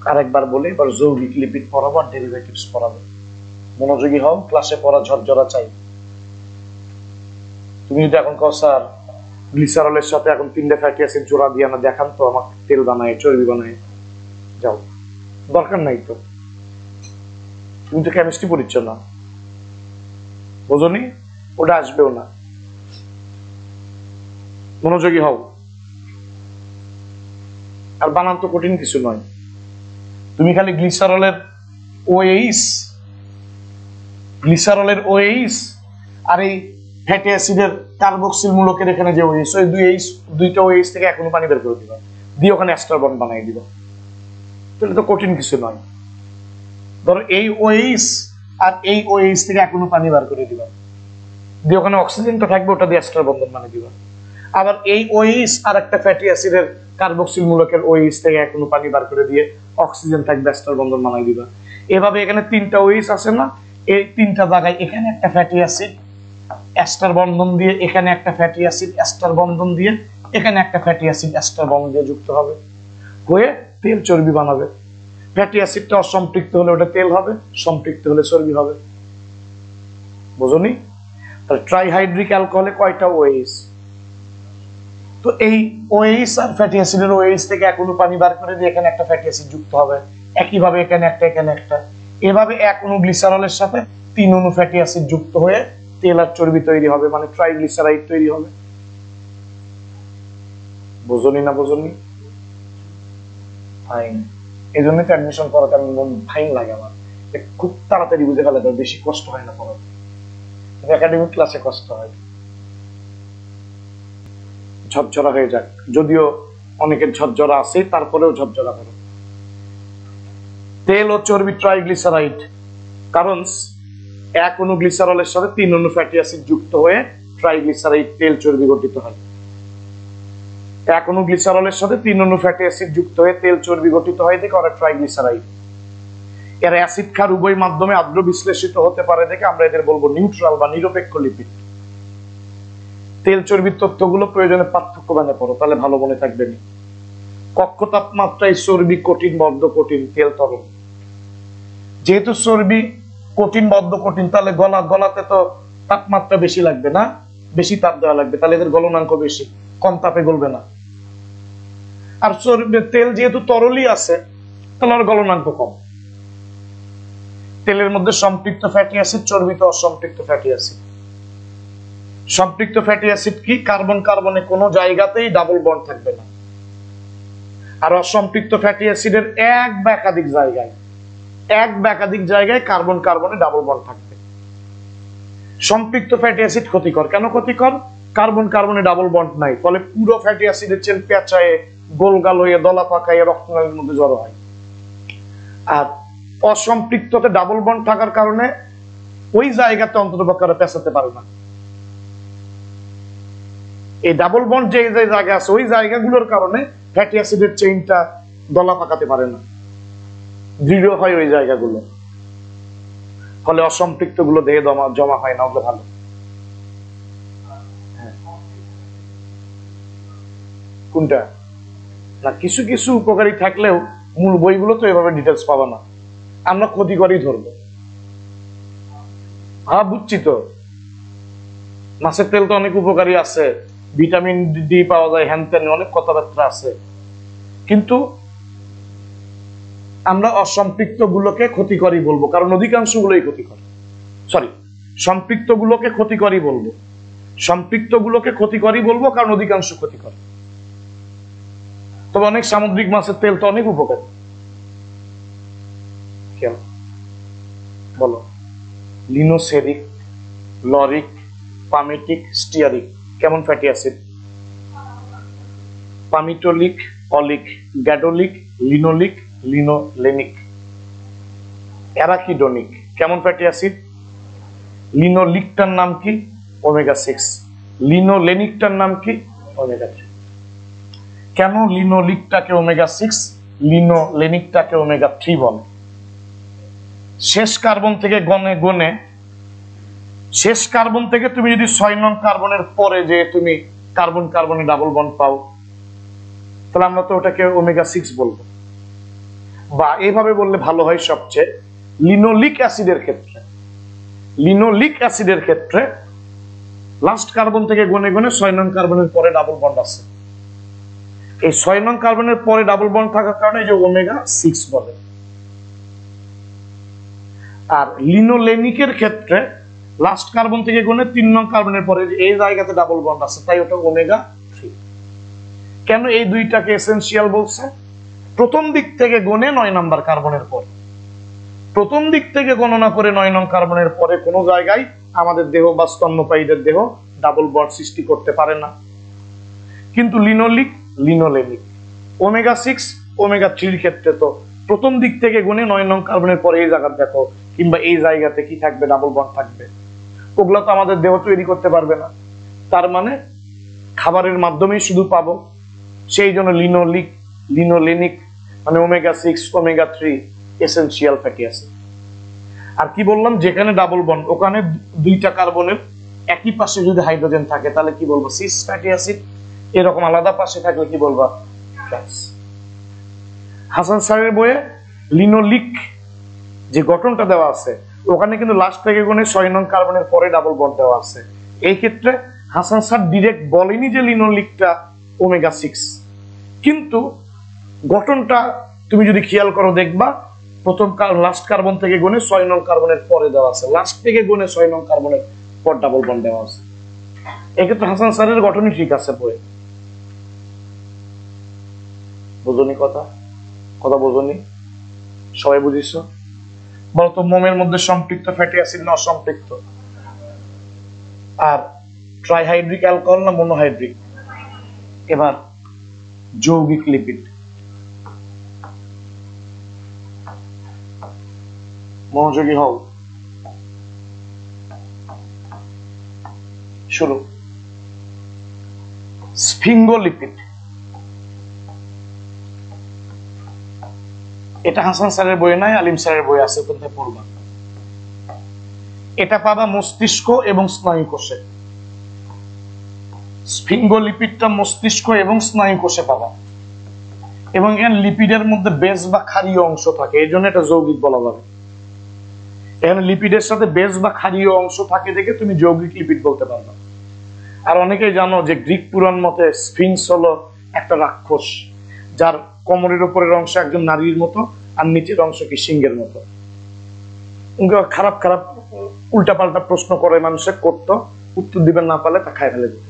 আরেকবার বলি, এবার যৌগিক লিপিড পড়াবো আর ডেরিভেটিভস পড়াবো। মনোযোগী হও, ক্লাসে পড়া ঝরঝরা চাই। তুমি যদি এখন কও স্যার গ্লিসারলের সাথে এখন 3টে ফ্যাটি অ্যাসিড জোড়া দিয়ে না দেখান তো আমাকে, তেল বানায় চর্বি বানায়, যাও, দরকার নাই তো, তুমি তো কেমিস্ট্রি পড়িচ্ছ না, বোঝনি, ওটা আসবেও না। মনোযোগী হও। আর বানান তো কঠিন কিছু নয়, তুমি খালি গ্লিসারলের OH আর এই ফ্যাটি অ্যাসিডের কার্বক্সিল মূলকের এখানে যে OH, ওই দুইটা OH থেকে এখনো পানি বের করে দিবা, দিয়ে ওখানে এস্টার বন্ড বানিয়ে দিবা, তাহলে তো কঠিন কিছু নয়। ধরো এই OH আর এই OH থেকে এখনো পানি বার করে দিবা, দিয়ে ওখানে অক্সিজেনটা থাকবে, ওটা দিয়ে এস্টার বন্ধন বানিয়ে দিবা। আবার এই OH আর একটা ফ্যাটি অ্যাসিডের কার্বক্সিল মূলকের OH থেকে এখনো পানি বার করে দিয়ে অক্সিজেন থাকবে, এস্টার বন্ধন বানিয়ে দিবা। এভাবে এখানে 3টা OH আছে না, এই 3টা জায়গায় এখানে একটা ফ্যাটি অ্যাসিড এস্টার বন্ধন দিয়ে, এখানে একটা ফ্যাটি অ্যাসিড এস্টার বন্ধন দিয়ে, এখানে একটা ফ্যাটি অ্যাসিড এস্টার বন্ধন দিয়ে যুক্ত হবে, হয়ে তেল চর্বি বানাবে। ফ্যাটি অ্যাসিডটা অসম্পৃক্ত হলে ওটা তেল হবে, সম্পৃক্ত হলে চর্বি হবে। বুঝুনি? তাহলে ট্রাইহাইড্রিক অ্যালকোহলে কয়টা ওএইচ? তো এই ওএইচ আর ফ্যাটি অ্যাসিডের ওএইচ থেকে এক অণু পানি বার করে দিয়ে এখানে একটা ফ্যাটি অ্যাসিড যুক্ত হবে, একইভাবে এখানে একটা এখানে একটা, এভাবে এক অণু গ্লিসারলের সাথে 3 অণু ফ্যাটি অ্যাসিড যুক্ত হয়ে তেল আর চর্বি তৈরি হবে, মানে ট্রাইগ্লিসারাইড তৈরি হবে। বুঝুনি না বুঝুনি? ফাইন। এই জন্য তো অ্যাডমিশন করাতে আমি ফাইন লাগে আমার, খুব তাড়াতাড়ি বুঝে ফেলে, তো বেশি কষ্ট হয় না পড়াতে, একাডেমিক ক্লাসে কষ্ট হয়। ঝরঝরা হয়ে যাক, যদিও অনেকের ঝরঝরা আছে, তারপরেও ঝরঝরা করো। তেল ও চর্বি ট্রাইগ্লিসারাইড, কারণ এক অণু গ্লিসারলের সাথে 3 অণু ফ্যাটি অ্যাসিড যুক্ত হয়ে ট্রাইগ্লিসারাইড তেল চর্বি গঠিত হয়। এক অণু গ্লিসারলের সাথে 3 অণু ফ্যাটি অ্যাসিড যুক্ত হয়ে তেল চর্বি গঠিত হয় দেখে ওরা ট্রাইগ্লিসারাইড। এর অ্যাসিড ক্ষার উভয় মাধ্যমে আদ্র বিশ্লেষিত হতে পারে দেখে আমরা এদের বলবো নিউট্রাল বা নিরপেক্ষ লিপিড। তেল চর্বির তথ্যগুলো প্রয়োজনে পার্থক্য বানে পড়ো, তাহলে ভালো মনে থাকবে। কক্ষ তাপমাত্রায় চর্বি কঠিন, বদ্ধ কঠিন, তেল তরল। যেহেতু চর্বি কঠিন, বদ্ধ কঠিন, তাহলে গলাতে তো তাপমাত্রা বেশি লাগবে না, বেশি তাপ দেওয়া লাগবে, তাহলে এদের গলনাঙ্ক বেশি, কম তাপে গলবে না। আর চর্বি তেল যেহেতু তরলই আছে, তাহলে আর গলনাঙ্ক কম। তেলের মধ্যে সম্পৃক্ত ফ্যাটি অ্যাসিড, চর্বিতে অসম্পৃক্ত ফ্যাটি অ্যাসিড। সম্পৃক্ত ফ্যাটি অ্যাসিড কি? কার্বন কার্বনে কোনো জায়গাতেই ডাবল বন্ড থাকবে না। আর অসম্পৃক্ত ফ্যাটি অ্যাসিডের এক বা একাধিক জায়গায় কার্বন কার্বনে ডাবল বন্ড থাকবে। সম্পৃক্ত ফ্যাটি অ্যাসিড ক্ষতিকর। কেন ক্ষতিকর? কার্বন কার্বনে ডাবল বন্ড নাই, ফলে পুরো ফ্যাটি অ্যাসিডের চেন পেঁচায়ে গোলগাল হয়ে দলা পাকায় রক্তনালীর মধ্যে জড়ো হয়। আর অসম্পৃক্ততে ডাবল বন্ড থাকার কারণে ওই জায়গাতে অন্তত পক্ষে পেঁচাতে পারে না। এই ডাবল বন্ড যে জায়গা আছে ওই জায়গাগুলোর কারণে ফ্যাটি অ্যাসিডের চেইনটা দলা পাকাতে পারে না, দৃঢ় হয় ওই জায়গাগুলো, ফলে অসম্পৃক্ত গুলো দেহে জমা হয় না। ওগুলো ভালো। কোনটা না, কিছু কিছু উপকারী থাকলেও মূল বইগুলো তো এভাবে ডিটেলস পাবা না, আমরা ক্ষতিকরই ধরবো। হ্যাঁ বুঝছি তো, মাছের তেল তো অনেক উপকারী আছে, ভিটামিন ডি পাওয়া যায়, হ্যান ত্যান অনেক কথাবার্তা আছে, কিন্তু আমরা অসম্পৃক্ত গুলোকে ক্ষতিকরই বলবো, কারণ অধিকাংশ গুলোই ক্ষতিকর। সরি, সম্পৃক্ত গুলোকে ক্ষতিকরই বলবো, সম্পৃক্ত গুলোকে ক্ষতিকরই বলবো, কারণ অধিকাংশ ক্ষতিকর। তবে অনেক সামুদ্রিক মাছের তেল তো অনেক উপকারী। কেন বলো? লিনোসেরিক, লরিক, পামেটিক, স্টিয়ারিক কেমন fatty acid? Palmitoleic, oleic, gadoleic, linoleic, linolenic. Arachidonic কেমন ফ্যাটি অ্যাসিড? লিনোলিকটার নাম কি? ওমেগা 6। লিনোলেনিকটার নাম কি? ওমেগা 3। কেন লিনোলিকটাকে ওমেগা 6, লিনোলেনিকটাকে ওমেগা 3 বলে? শেষ কার্বন থেকে গনে শেষ কার্বন থেকে তুমি যদি 6 নং কার্বনের পরে যে তুমি কার্বন কার্বনে ডাবল বন্ড পাও, তাহলে আমরা তো ওটাকে ওমেগা 6 বলবো। বা এইভাবে বললে ভালো হয় সবচেয়ে, লিনোলিক অ্যাসিডের ক্ষেত্রে লাস্ট কার্বন থেকে গনে 6 নং কার্বনের পরে ডাবল বন্ড আছে। এই 6 নং কার্বনের পরে ডাবল বন্ড থাকার কারণে যে ওমেগা 6 বলে। আর লিনোলেনিকের ক্ষেত্রে লাস্ট কার্বন থেকে গনে 3 নং কার্বনের পরে এই জায়গাতে ডাবল বন্ড আছে, তাই ওটা ওমেগা 3। কেন এই দুইটাকে এসেনশিয়াল বলছে? প্রথম দিক থেকে গনে 9 নাম্বার কার্বনের পর, প্রথম দিক থেকে গণনা করে 9 নং কার্বনের পরে কোনো জায়গায় আমাদের দেহ বা স্তন্যপায়ীদের দেহ ডাবল বন্ড সৃষ্টি করতে পারে না। কিন্তু লিনোলিক, লিনোলেনিক, ওমেগা 6, ওমেগা 3 এর ক্ষেত্রে তো প্রথম দিক থেকে গুনে 9 নং কার্বনের পরে এই জায়গা দেখো, কিংবা এই জায়গাতে কি থাকবে? ডাবল বন্ড থাকবে। ওগুলো তো আমাদের দেহ তৈরি করতে পারবে না, তার মানে খাবারের মাধ্যমেই শুধু পাবো। সেই জন্য লিনোলিক, লিনোলেনিক মানে omega 6, omega 3 essential fatty acid. আর কি বললাম? যেখানে ডাবল বন্ড ওখানে দুইটা কার্বনের একই পাশে যদি হাইড্রোজেন থাকে তাহলে কি বলবো? Cis fatty acid. এরকম আলাদা পাশে থাকলে কি বলবা? ট্রান্স। হাসান স্যারের বইয়ে লিনোলিক যে গঠনটা দেওয়া আছে ওখানে কিন্তু লাস্ট থেকে গুণে 6 নং কার্বনের পরে ডাবল বন্ড দেওয়া আছে। এই ক্ষেত্রে হাসান স্যার ডিরেক্ট বলেনি যে লিনোলিকটা ওমেগা 6, কিন্তু গঠনটা তুমি যদি খেয়াল করো দেখবা প্রথম লাস্ট কার্বন থেকে গুণে 6 নং কার্বনের পরে দেওয়া আছে, লাস্ট থেকে গুণে 6 নং কার্বনের পর ডাবল বন্ড দেওয়া আছে। এক্ষেত্রে হাসান স্যারের গঠনই ঠিক আছে বইয়ে। বুঝনি কথা বোঝনি? সবাই বুঝিস? বলতো মোমের মধ্যে সম্পৃক্ত ফ্যাটি অ্যাসিড না অসম্পৃক্ত? আর ট্রাইহাইড্রিক অ্যালকোহল না মনোহাইড্রিক? এবার যৌগিক লিপিড, মনোযোগী হও, শুরু। স্ফিঙ্গোলিপিড, এটা হাসান স্যারের বইয়ে নাই, আলিম স্যারের বই আছে, কোথায় পড়বা। এটা পাবা মস্তিষ্ক এবং স্নায়ু কোষে। স্ফিঙ্গোলিপিডটা মস্তিষ্ক এবং স্নায়ু কোষে পাবা, এবং এখানে লিপিডের মধ্যে বেস বা ক্ষারীয় অংশ থাকে, এই জন্য এটা যৌগিক বলা যাবে। এখানে লিপিডের সাথে বেস বা ক্ষারীয় অংশ থাকে দেখে তুমি যৌগিক লিপিড বলতে পারবে। আর অনেকেই জানো যে গ্রিক পুরাণ মতে স্ফিংস হলো একটা রাক্ষস, যার কোমরের উপরের অংশ একজন নারীর মতো আর নিচের অংশ কি সিংহের মতো। খারাপ খারাপ উল্টাপাল্টা প্রশ্ন করে মানুষে করতো, উত্তর দিবেন না পারলে তা খায় ফেলে দিত।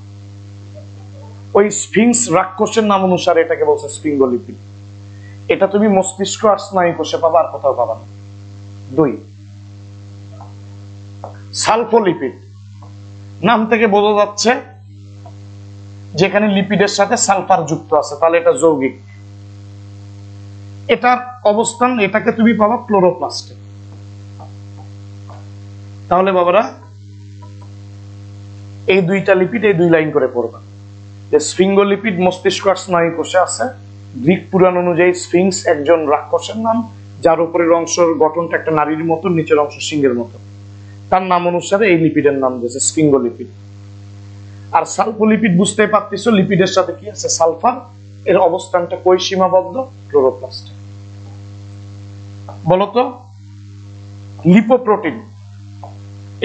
ওই স্ফিংস রাক্ষসের নাম অনুসারে এটাকে বলছে স্ফিঙ্গোলিপিড। এটা তুমি মস্তিষ্ক আর স্নায়ু কোষে পাবা, আর কোথাও পাবা না। 2, সালফোলিপিড, নাম থেকে বোঝা যাচ্ছে যেখানে লিপিডের সাথে সালফার যুক্ত আছে, তাহলে এটা যৌগিক। এটার অবস্থান, এটাকে তুমি পাবা ক্লোরোপ্লাস্টে। তাহলে বাবারা এই দুইটা লিপিড এই 2 লাইন করে পড়বা যে স্ফিঙ্গোলিপিড মস্তিষ্ক আর স্নায়ু কোষে আছে। গ্রিক পুরাণ অনুযায়ী স্ফিংস একজন রাক্ষসের নাম, যার উপরের অংশের গঠনটা একটা নারীর মতো, নিচের অংশ সিংহের মতো। তার নাম অনুসারে এই লিপিডের নাম দিয়েছে স্ফিঙ্গোলিপিড। আর সালফোলিপিড বুঝতে পারতেছো, লিপিডের সাথে কি আছে? সালফার। এর অবস্থানটা কই সীমাবদ্ধ? ক্লোরোপ্লাস্টে। বলতো লিপোপ্রোটিন,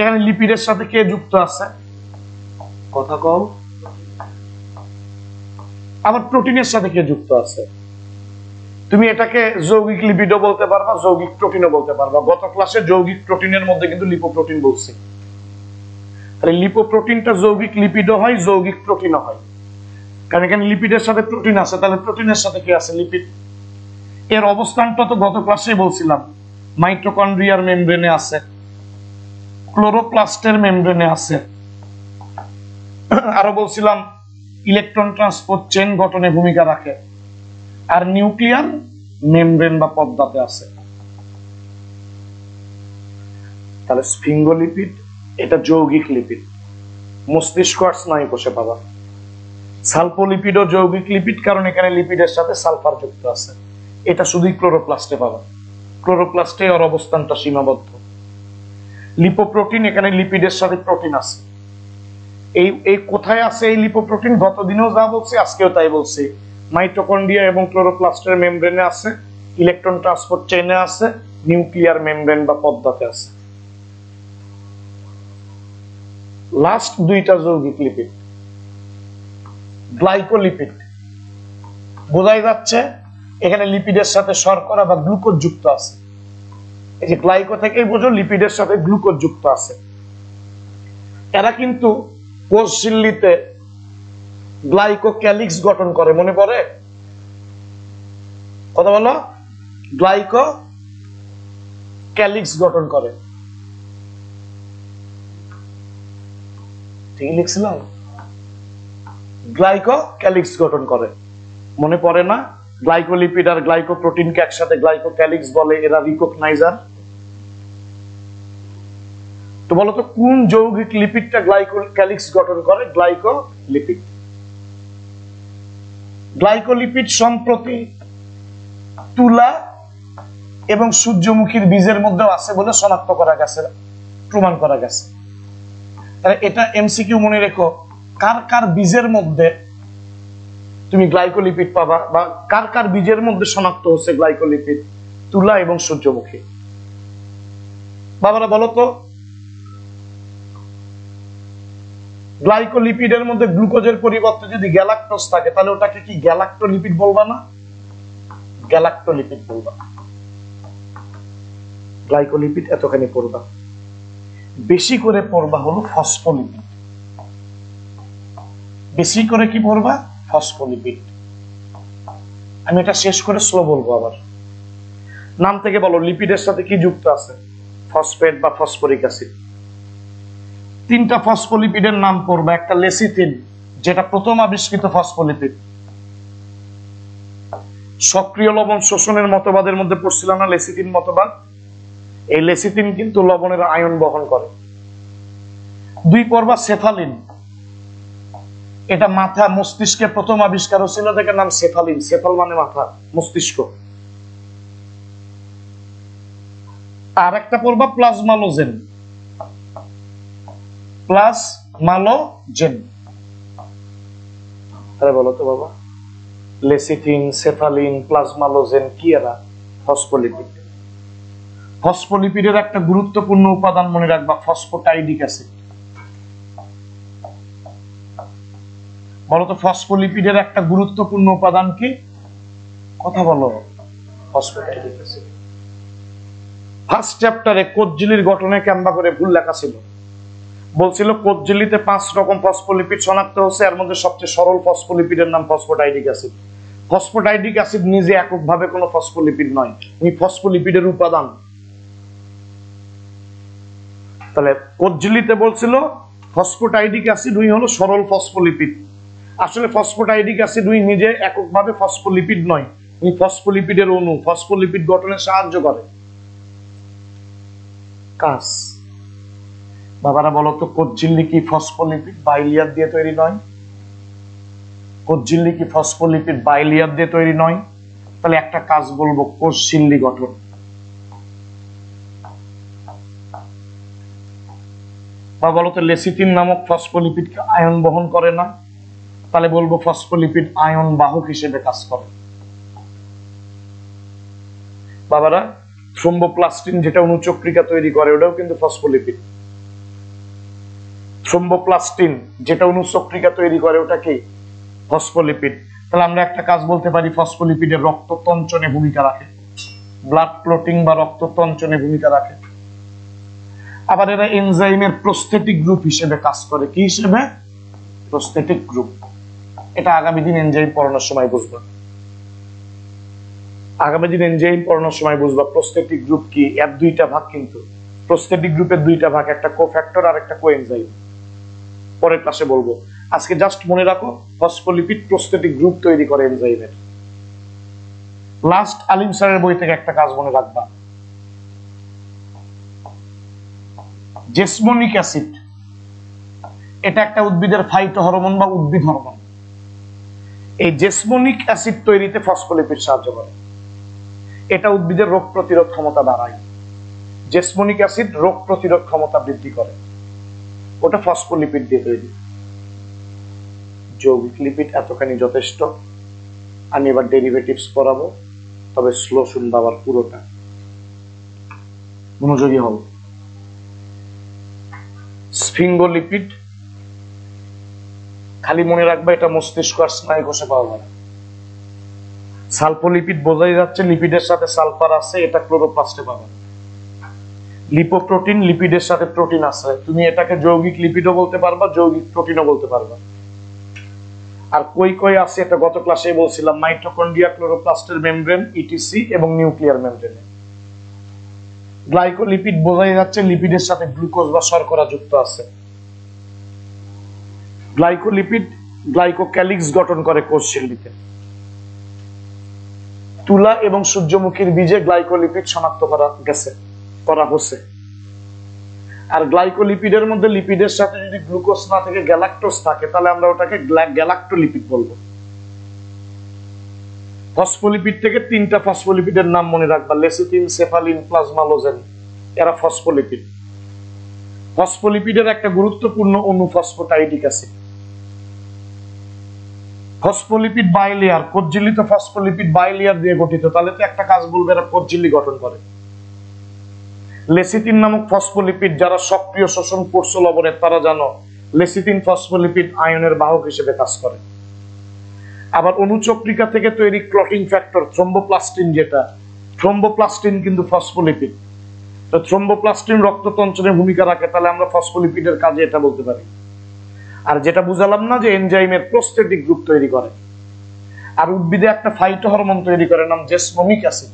এখানে লিপিডের সাথে কে যুক্ত আছে? কথা কও। আবার প্রোটিনের সাথে কে যুক্ত আছে? তুমি এটাকে যৌগিক লিপিডও বলতে পারবা, যৌগিক প্রোটিনও বলতে পারবা। গত ক্লাসে যৌগিক প্রোটিনের মধ্যে কিন্তু লিপোপ্রোটিন বলছি। তাহলে লিপোপ্রোটিনটা যৌগিক লিপিডও হয়, যৌগিক প্রোটিনও হয়, কারণ এখানে লিপিডের সাথে প্রোটিন আছে। তাহলে প্রোটিনের সাথে কি আছে? লিপিড। এর অবস্থানটা তো গত ক্লাসে বলছিলাম, মাইটোকন্ড্রিয়ার মেমব্রেনে আছে, ক্লোরোপ্লাস্টের মেমব্রেনে আছে, আরো বলছিলাম ইলেকট্রন ট্রান্সপোর্ট চেইন গঠনে ভূমিকা রাখে, আর নিউক্লিয়ার মেমব্রেন বা পর্দাতে আছে। তাহলে স্ফিঙ্গোলিপিড এটা যৌগিক লিপিড, মস্তিষ্ক আর স্নায়ু কোষে পাবা। সালফোলিপিডও যৌগিক লিপিড, কারণ এখানে লিপিডের সাথে সালফার যুক্ত আছে। এটা শুধুই ক্লোরোপ্লাস্টে পাবা, ক্লোরোপ্লাস্টে ওর অবস্থানটা সীমাবদ্ধ। লিপোপ্রোটিন, এখানে লিপিডের সাথে প্রোটিন আছে। এই কোথায় আছে এই লিপোপ্রোটিন? গতদিনও যা বলছি আজকেও তাই বলছি। মাইটোকন্ড্রিয়া এবং ক্লোরোপ্লাস্টের মেমব্রেনে আছে, ইলেকট্রন ট্রান্সপোর্ট চেইনে আছে, নিউক্লিয়ার মেমব্রেন বা পর্দাতে আছে। লাস্ট 2টা যৌগিক লিপিড। গ্লাইকোলিপিড, বোঝাই যাচ্ছে এখানে লিপিডের সাথে শর্করা বা গ্লুকোজ যুক্ত আছে। এই যে গ্লাইকো থেকেই বোঝো লিপিডের সাথে গ্লুকোজ যুক্ত আছে। এরা কিন্তু কোষ ঝিল্লিতে গ্লাইকো ক্যালিক্স গঠন করে, মনে পড়ে? কথা বলো। গ্লাইকো ক্যালিক্স গঠন করে, ঠিক লিখছিলাম? গ্লাইকো ক্যালিক্স গঠন করে, মনে পড়ে না? গ্লাইকোলিপিড আর গ্লাইকোপ্রোটিনকে একসাথে গ্লাইকো ক্যালিক্স বলে, এরা রিকগনাইজার। তো বলতো কোন যৌগিক লিপিডটা গ্লাইকো ক্যালিক্স গঠন করে? গ্লাইকোলিপিড। গ্লাইকোলিপিড সম্প্রতি তুলা এবং সূর্যমুখীর বীজের মধ্যে আছে বলে শনাক্ত করা গেছে, প্রমাণ করা গেছে। এটা এমসিকিউ মনে রেখো, কার কার বীজের মধ্যে তুমি গ্লাইকোলিপিড পাবা, বা কার কার বীজের মধ্যে শনাক্ত হচ্ছে গ্লাইকোলিপিড? তুলা এবং সূর্যমুখী। বাবারা বলো তো, গ্লাইকোলিপিডের মধ্যে গ্লুকোজের পরিবর্তে যদি গ্যালাক্টোজ থাকে তাহলে ওটাকে কি গ্যালাক্টোলিপিড বলবা না? গ্যালাক্টোলিপিড বলবা। গ্লাইকোলিপিড এতখানি পড়বা। বেশি করে পড়বা হলো ফসফোলিপিড। বেশি করে কি পড়বা? ফসফোলিপিড। আমি এটা শেষ করে স্লো বলবো আবার। নাম থেকে বলো লিপিডের সাথে কি যুক্ত আছে? ফসফেট বা ফসফরিক অ্যাসিড। তিনটা ফসফোলিপিডের নাম পড়বা। একটা লেসিথিন, যেটা প্রথম আবিষ্কৃত ফসফোলিপিড। সক্রিয় লবণ শোষণের মতবাদের মধ্যে পড়ছিল না লেসিথিন মতবাদ? এই লেসিথিন কিন্তু লবণের আয়ন বহন করে। দুই পড়বা সেফালিন। এটা মাথা মস্তিষ্কের প্রথম আবিষ্কার হচ্ছিল, দেখে নাম সেফালিন। সেফাল মানে মাথা, মস্তিষ্ক। আর একটা পড়বা প্লাজমালোজেন। প্লাজমালোজেন। আরে বলো তো বাবা, লেসিথিন, সেফালিন, প্লাজমালোজেন কি এরা? ফসফোলিপিড। ফসফোলিপিডের একটা গুরুত্বপূর্ণ উপাদান মনে রাখবা, ফসফোটাইডিক অ্যাসিড। বলতো ফসফোলিপিডের একটা গুরুত্বপূর্ণ উপাদান কি? কথা বলো। ফসফোটাইডিক অ্যাসিড। ফার্স্ট চ্যাপ্টারে কোষঝিল্লির গঠনে কেমবা করে ভুল লেখা ছিল। বলছিল কোষঝিল্লিতে 5 রকম ফসফোলিপিড শনাক্ত হচ্ছে, এর মধ্যে সবচেয়ে সরল ফসফোলিপিডের নাম ফসফোটাইডিক অ্যাসিড। ফসফোটাইডিক অ্যাসিড নিজে এককভাবে কোনো ফসফোলিপিড নয়, এই ফসফোলিপিডের উপাদান। তাহলে কোষঝিল্লিতে বলছিল ফসফোটাইডিক অ্যাসিড হলো সরল ফসফোলিপিড। আসলে ফসফোটাইডিক অ্যাসিড নিজে এককভাবে ফসফোলিপিড নয়, ফসফোলিপিডের অণু। ফসফোলিপিড গঠনে সাহায্য করে। কাজ। বাবারা বলো তো, কোষঝিল্লি কি ফসফোলিপিড বাইলিয়ার দিয়ে তৈরি নয়? কোষঝিল্লি কি ফসফোলিপিড বাইলিয়ার দিয়ে তৈরি নয়? তাহলে একটা কাজ বলবো, কোষঝিল্লি গঠন। বা বলতো লেসিথিন নামক ফসফোলিপিডকে আয়ন বহন করে না? তাহলে বলবো ফসফোলিপিড আয়ন বাহক হিসেবে কাজ করে। বাবারা, থ্রোম্বোপ্লাস্টিন যেটা অণুচক্রিকা তৈরি করে ওটাও কিন্তু ফসফোলিপিড। থ্রোম্বোপ্লাস্টিন যেটা অণুচক্রিকা তৈরি করে ওটা কি? ফসফোলিপিড। তাহলে আমরা একটা কাজ বলতে পারি, ফসফোলিপিডের রক্ততঞ্চনে ভূমিকা রাখে, ব্লাড ক্লটিং বা রক্ততঞ্চনে ভূমিকা রাখে। আবার এরা এনজাইমের প্রস্থেটিক গ্রুপ হিসেবে কাজ করে। কি হিসেবে? Prosthetic group. এটা আগামী দিন এনজাইম পড়ানোর সময় বুঝবা। আগামী দিন এনজাইম পড়ানোর সময় বুঝবা প্রস্থেটিক গ্রুপ কি। এর দুইটা ভাগ কিন্তু, প্রস্থেটিক গ্রুপের দুইটা ভাগ, একটা কোফ্যাক্টর আর একটা কোএনজাইম। পরের ক্লাসে বলবো। আজকে জাস্ট মনে রাখো, ফসফোলিপিড প্রস্থেটিক গ্রুপ তৈরি করে এনজাইমের। লাস্ট আলিম স্যারের বই থেকে একটা কাজ মনে রাখবা, জেসমোনিক অ্যাসিড এটা একটা উদ্ভিদের ফাইটো হরমোন বা উদ্ভিদ হরমোন। এই জেসমোনিক অ্যাসিড তৈরিতে ফসফোলিপিড সাহায্য করে। এটা উদ্ভিদের রোগ প্রতিরোধ ক্ষমতা বাড়ায়। জেসমোনিক অ্যাসিড রোগ প্রতিরোধ ক্ষমতা বৃদ্ধি করে, ওটা ফসফোলিপিড দিয়ে তৈরি। যৌগিক লিপিড এতখানি যথেষ্ট। আমি এবার ডেরিভেটিভস পড়াবো, তবে স্লো শুনবা আবার পুরোটা, মনোযোগী হও। স্ফিঙ্গোলিপিড খালি মনে রাখবা এটা মস্তিষ্ক আর স্নায়ু কোষে পাওয়া যায়। সালফোলিপিড বোঝাই যাচ্ছে লিপিডের সাথে সালফার আছে, এটা ক্লোরোপ্লাস্টে পাবে। লিপোপ্রোটিন লিপিডের সাথে প্রোটিন আছে, তুমি এটাকে যৌগিক লিপিডও বলতে পারবা, যৌগিক প্রোটিনও বলতে পারবা। আর কই কই আছে এটা গত ক্লাসে বলছিলাম, মাইটোকন্ড্রিয়া, ক্লোরোপ্লাস্টের মেমব্রেন, ইটিসি এবং নিউক্লিয়ার মেমব্রেনে। গ্লাইকোলিপিড বোঝাই যাচ্ছে লিপিডের সাথে গ্লুকোজ বা শর্করা যুক্ত আছে। গ্লাইকোলিপিড গ্লাইকোক্যালিক্স গঠন করে কোষঝিল্লিতে। তুলা এবং সূর্যমুখীর বীজে গ্লাইকোলিপিড শনাক্ত করা হচ্ছে। আর গ্লাইকোলিপিডের মধ্যে লিপিডের সাথে যদি গ্লুকোজ না থাকে, গ্যালাক্টোজ থাকে, তাহলে আমরা ওটাকে গ্যালাক্টোলিপিড বলবো। ফসফোলিপিড থেকে 3টা ফসফোলিপিডের নাম মনে রাখবা, লেসিথিন, সেফালিন, প্লাজমালোজেন। এরা ফসফোলিপিড। ফসফোলিপিডের একটা গুরুত্বপূর্ণ অণু ফসফোটাইডিক অ্যাসিড। ফসফোলিপিড বাইলেয়ার, কোষ ঝিল্লি তো ফসফোলিপিড বাইলেয়ার দিয়ে গঠিত, তাহলে তো একটা কাজ বলবে এরা কোষ ঝিল্লি গঠন করে। লেসিথিন নামক ফসফোলিপিড, যারা সক্রিয় শোষণ করছো লবণের তারা জানো লেসিথিন ফসফোলিপিড আয়নের বাহক হিসেবে কাজ করে। আবার অনুচক্রিকা থেকে তৈরি ক্লটিং ফ্যাক্টর থ্রোম্বোপ্লাস্টিন, যেটা থ্রোম্বোপ্লাস্টিন কিন্তু ফসফোলিপিড, তো থ্রোম্বোপ্লাস্টিন রক্ততঞ্চনে ভূমিকা রাখে, তাহলে আমরা ফসফোলিপিডের কাজে এটা বলতে পারি। আর যেটা বুঝালাম না যে এনজাইমের প্রোস্টেটিক গ্রুপ তৈরি করে, আর উদ্ভিদে একটা ফাইটো হরমোন তৈরি করে নাম জেসমোনিক অ্যাসিড।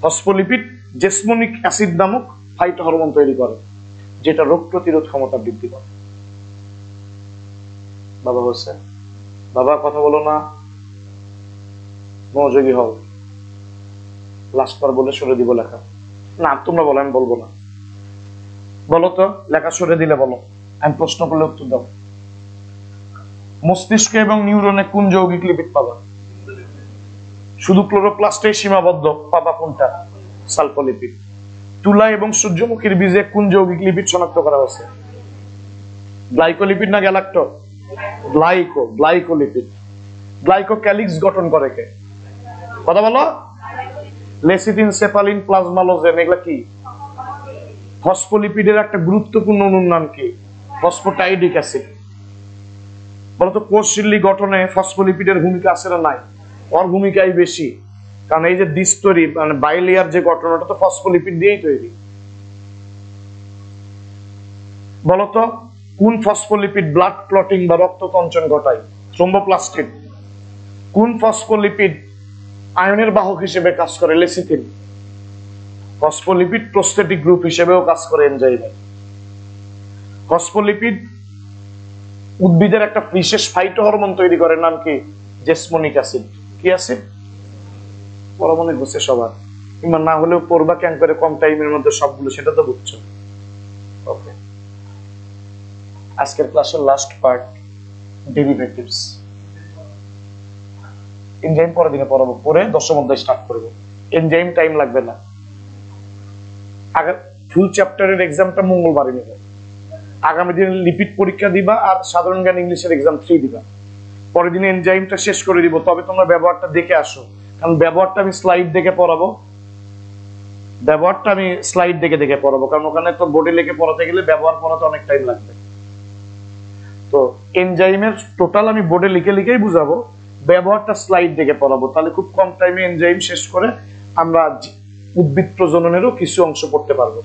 ফসফোলিপিড জেসমোনিক অ্যাসিড নামক ফাইটো হরমোন তৈরি করে, যেটা রোগ প্রতিরোধ ক্ষমতা বৃদ্ধি করে। বাবা হোসেন, বাবা কথা বলো না, মনোযোগী হও। লাস্ট বার বলে সরে দিব লেখা। না তোমরা বলো, আমি বলবো না। বলো তো, লেখা সরে দিলে বলো, আমি প্রশ্ন করলে উত্তর দাও। মস্তিষ্ক এবং নিউরনে কোন যৌগিক লিপিড পাবা? শুধু ক্লোরোপ্লাস্টেই সীমাবদ্ধ, পাবা কোনটা? সালফোলিপিড। তুলা এবং সূর্যমুখীর বীজে কোন যৌগিক লিপিড শনাক্ত করা হয়েছে? গ্লাইকোলিপিড না গ্যালাক্টো? গ্লাইকোলিপিড। গ্লাইকোক্যালিক্স গঠন করে কে? কথা বলো। লেসিথিন, সেপালিন, প্লাজমালোজেন, এগুলা কি? ফসফোলিপিডের একটা গুরুত্বপূর্ণ অণুর নাম কি? ফসফোটাইডিক অ্যাসিড। বলতো কোষ ঝিল্লি গঠনে ফসফোলিপিডের ভূমিকা আছে না নাই? ওর ভূমিকাই বেশি, কারণ এই যে দ্বিস্তরী মানে বাইলেয়ার যে গঠন, ওটা তো ফসফোলিপিড দিয়েই তৈরি। বলতো কোন ফসফোলিপিড ব্লাড ক্লটিং বা রক্ততঞ্চন ঘটায়? থ্রোম্বোপ্লাস্টিন। কোন ফসফোলিপিড আয়নের বাহক হিসেবে কাজ করে? লেসিথিন। ফসফোলিপিড প্রোস্টেটিক গ্রুপ হিসেবেও কাজ করে এনজাইমে। ফসফোলিপিড উদ্ভিদের একটা বিশেষ ফাইটো হরমোন তৈরি করে, নাম কি? জেসমোনিক অ্যাসিড। কি অ্যাসিড? পড়া মনে হচ্ছে সবার, কিংবা না হলেও পড়বা ক্যাং করে কম টাইমের মধ্যে সবগুলো, সেটা তো বুঝছো। ওকে, আজকের ক্লাসের লাস্ট পার্ট ডেরিভেটিভস। এনজাইম পরের দিনে পড়াবো, পরে দশম অধ্যায় স্টার্ট করবো। এনজাইম টাইম লাগবে না। আগে ফুল চ্যাপ্টারের এক্সামটা মঙ্গলবারে নেবে, আগামী দিনে লিপিড পরীক্ষা দিবা, আর সাধারণ জ্ঞান ইংলিশের এক্সাম 3 দিবা। পরের দিনে এনজাইমটা শেষ করে দিব। তবে তোমরা ব্যবহারটা দেখে আসো, কারণ ব্যবহারটা আমি স্লাইড দেখে পড়াবো। কারণ ওখানে তো বোর্ডে লিখে পড়াতে গেলে ব্যবহার পড়াতে অনেক টাইম লাগবে। তো এনজাইমের টোটাল আমি বোর্ডে লিখেই বুঝাবো, ব্যবহারটা স্লাইড দেখে পড়াবো। তাহলে খুব কম টাইমে এনজাইম শেষ করে আমরা উদ্ভিদ প্রজননেরও কিছু অংশ পড়তে পারবো।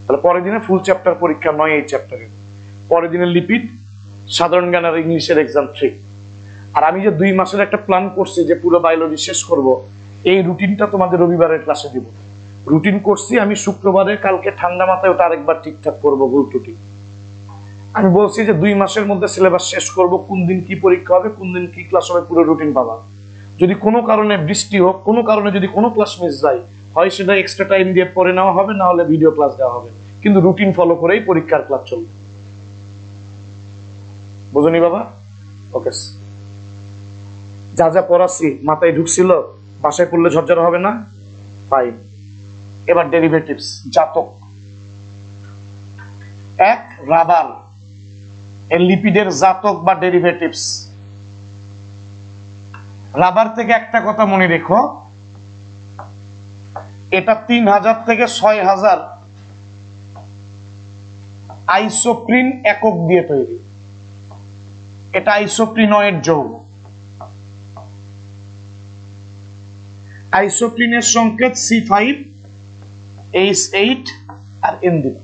তাহলে পরের দিনে ফুল চ্যাপ্টার পরীক্ষা নয় এই চ্যাপ্টারের, পরের দিনে লিপিড, সাধারণ জ্ঞান আর ইংলিশের এক্সাম 3। আর আমি যে 2 মাসের একটা প্ল্যান করছি যে পুরো বায়োলজি শেষ করব, এই রুটিনটা তোমাদের রবিবারের ক্লাসে দিব। রুটিন করছি আমি শুক্রবারে, কালকে ঠান্ডা মাথায় ওটা আরেকবার ঠিকঠাক করবো, ভুল ত্রুটি। আমি বলছি যে 2 মাসের মধ্যে সিলেবাস শেষ করব, কোন দিন কি পরীক্ষা হবে, কোন দিন কি ক্লাস হবে, পুরো রুটিন পাবা। যদি কোনো কারণে বৃষ্টি হোক, কোনো কারণে যদি কোনো ক্লাস মিস যায়, হয় সেটা এক্সট্রা টাইম দিয়ে পড়ে নেওয়া হবে, না হলে ভিডিও ক্লাস দেওয়া হবে, কিন্তু রুটিন ফলো করেই পরীক্ষার ক্লাস চলবে। বুঝুনি বাবা? ওকে, যা যা পড়াচ্ছি মাথায় ঢুকছিল, বাসায় পড়লে ঝরঝরা হবে না? ফাইন। এবার ডেরিভেটিভস, জাতক। এক, রাবার, এর লিপিডের জাতক বা ডেরিভেটিভস। রাবার থেকে একটা কথা মনে রেখো, এটা 3000 থেকে 6000 আইসোপ্রিন একক দিয়ে তৈরি। এটা আইসোপ্রিনয়েড যৌগ। আইসোপ্রিনের সংকেত C5H8 আর N দিবা।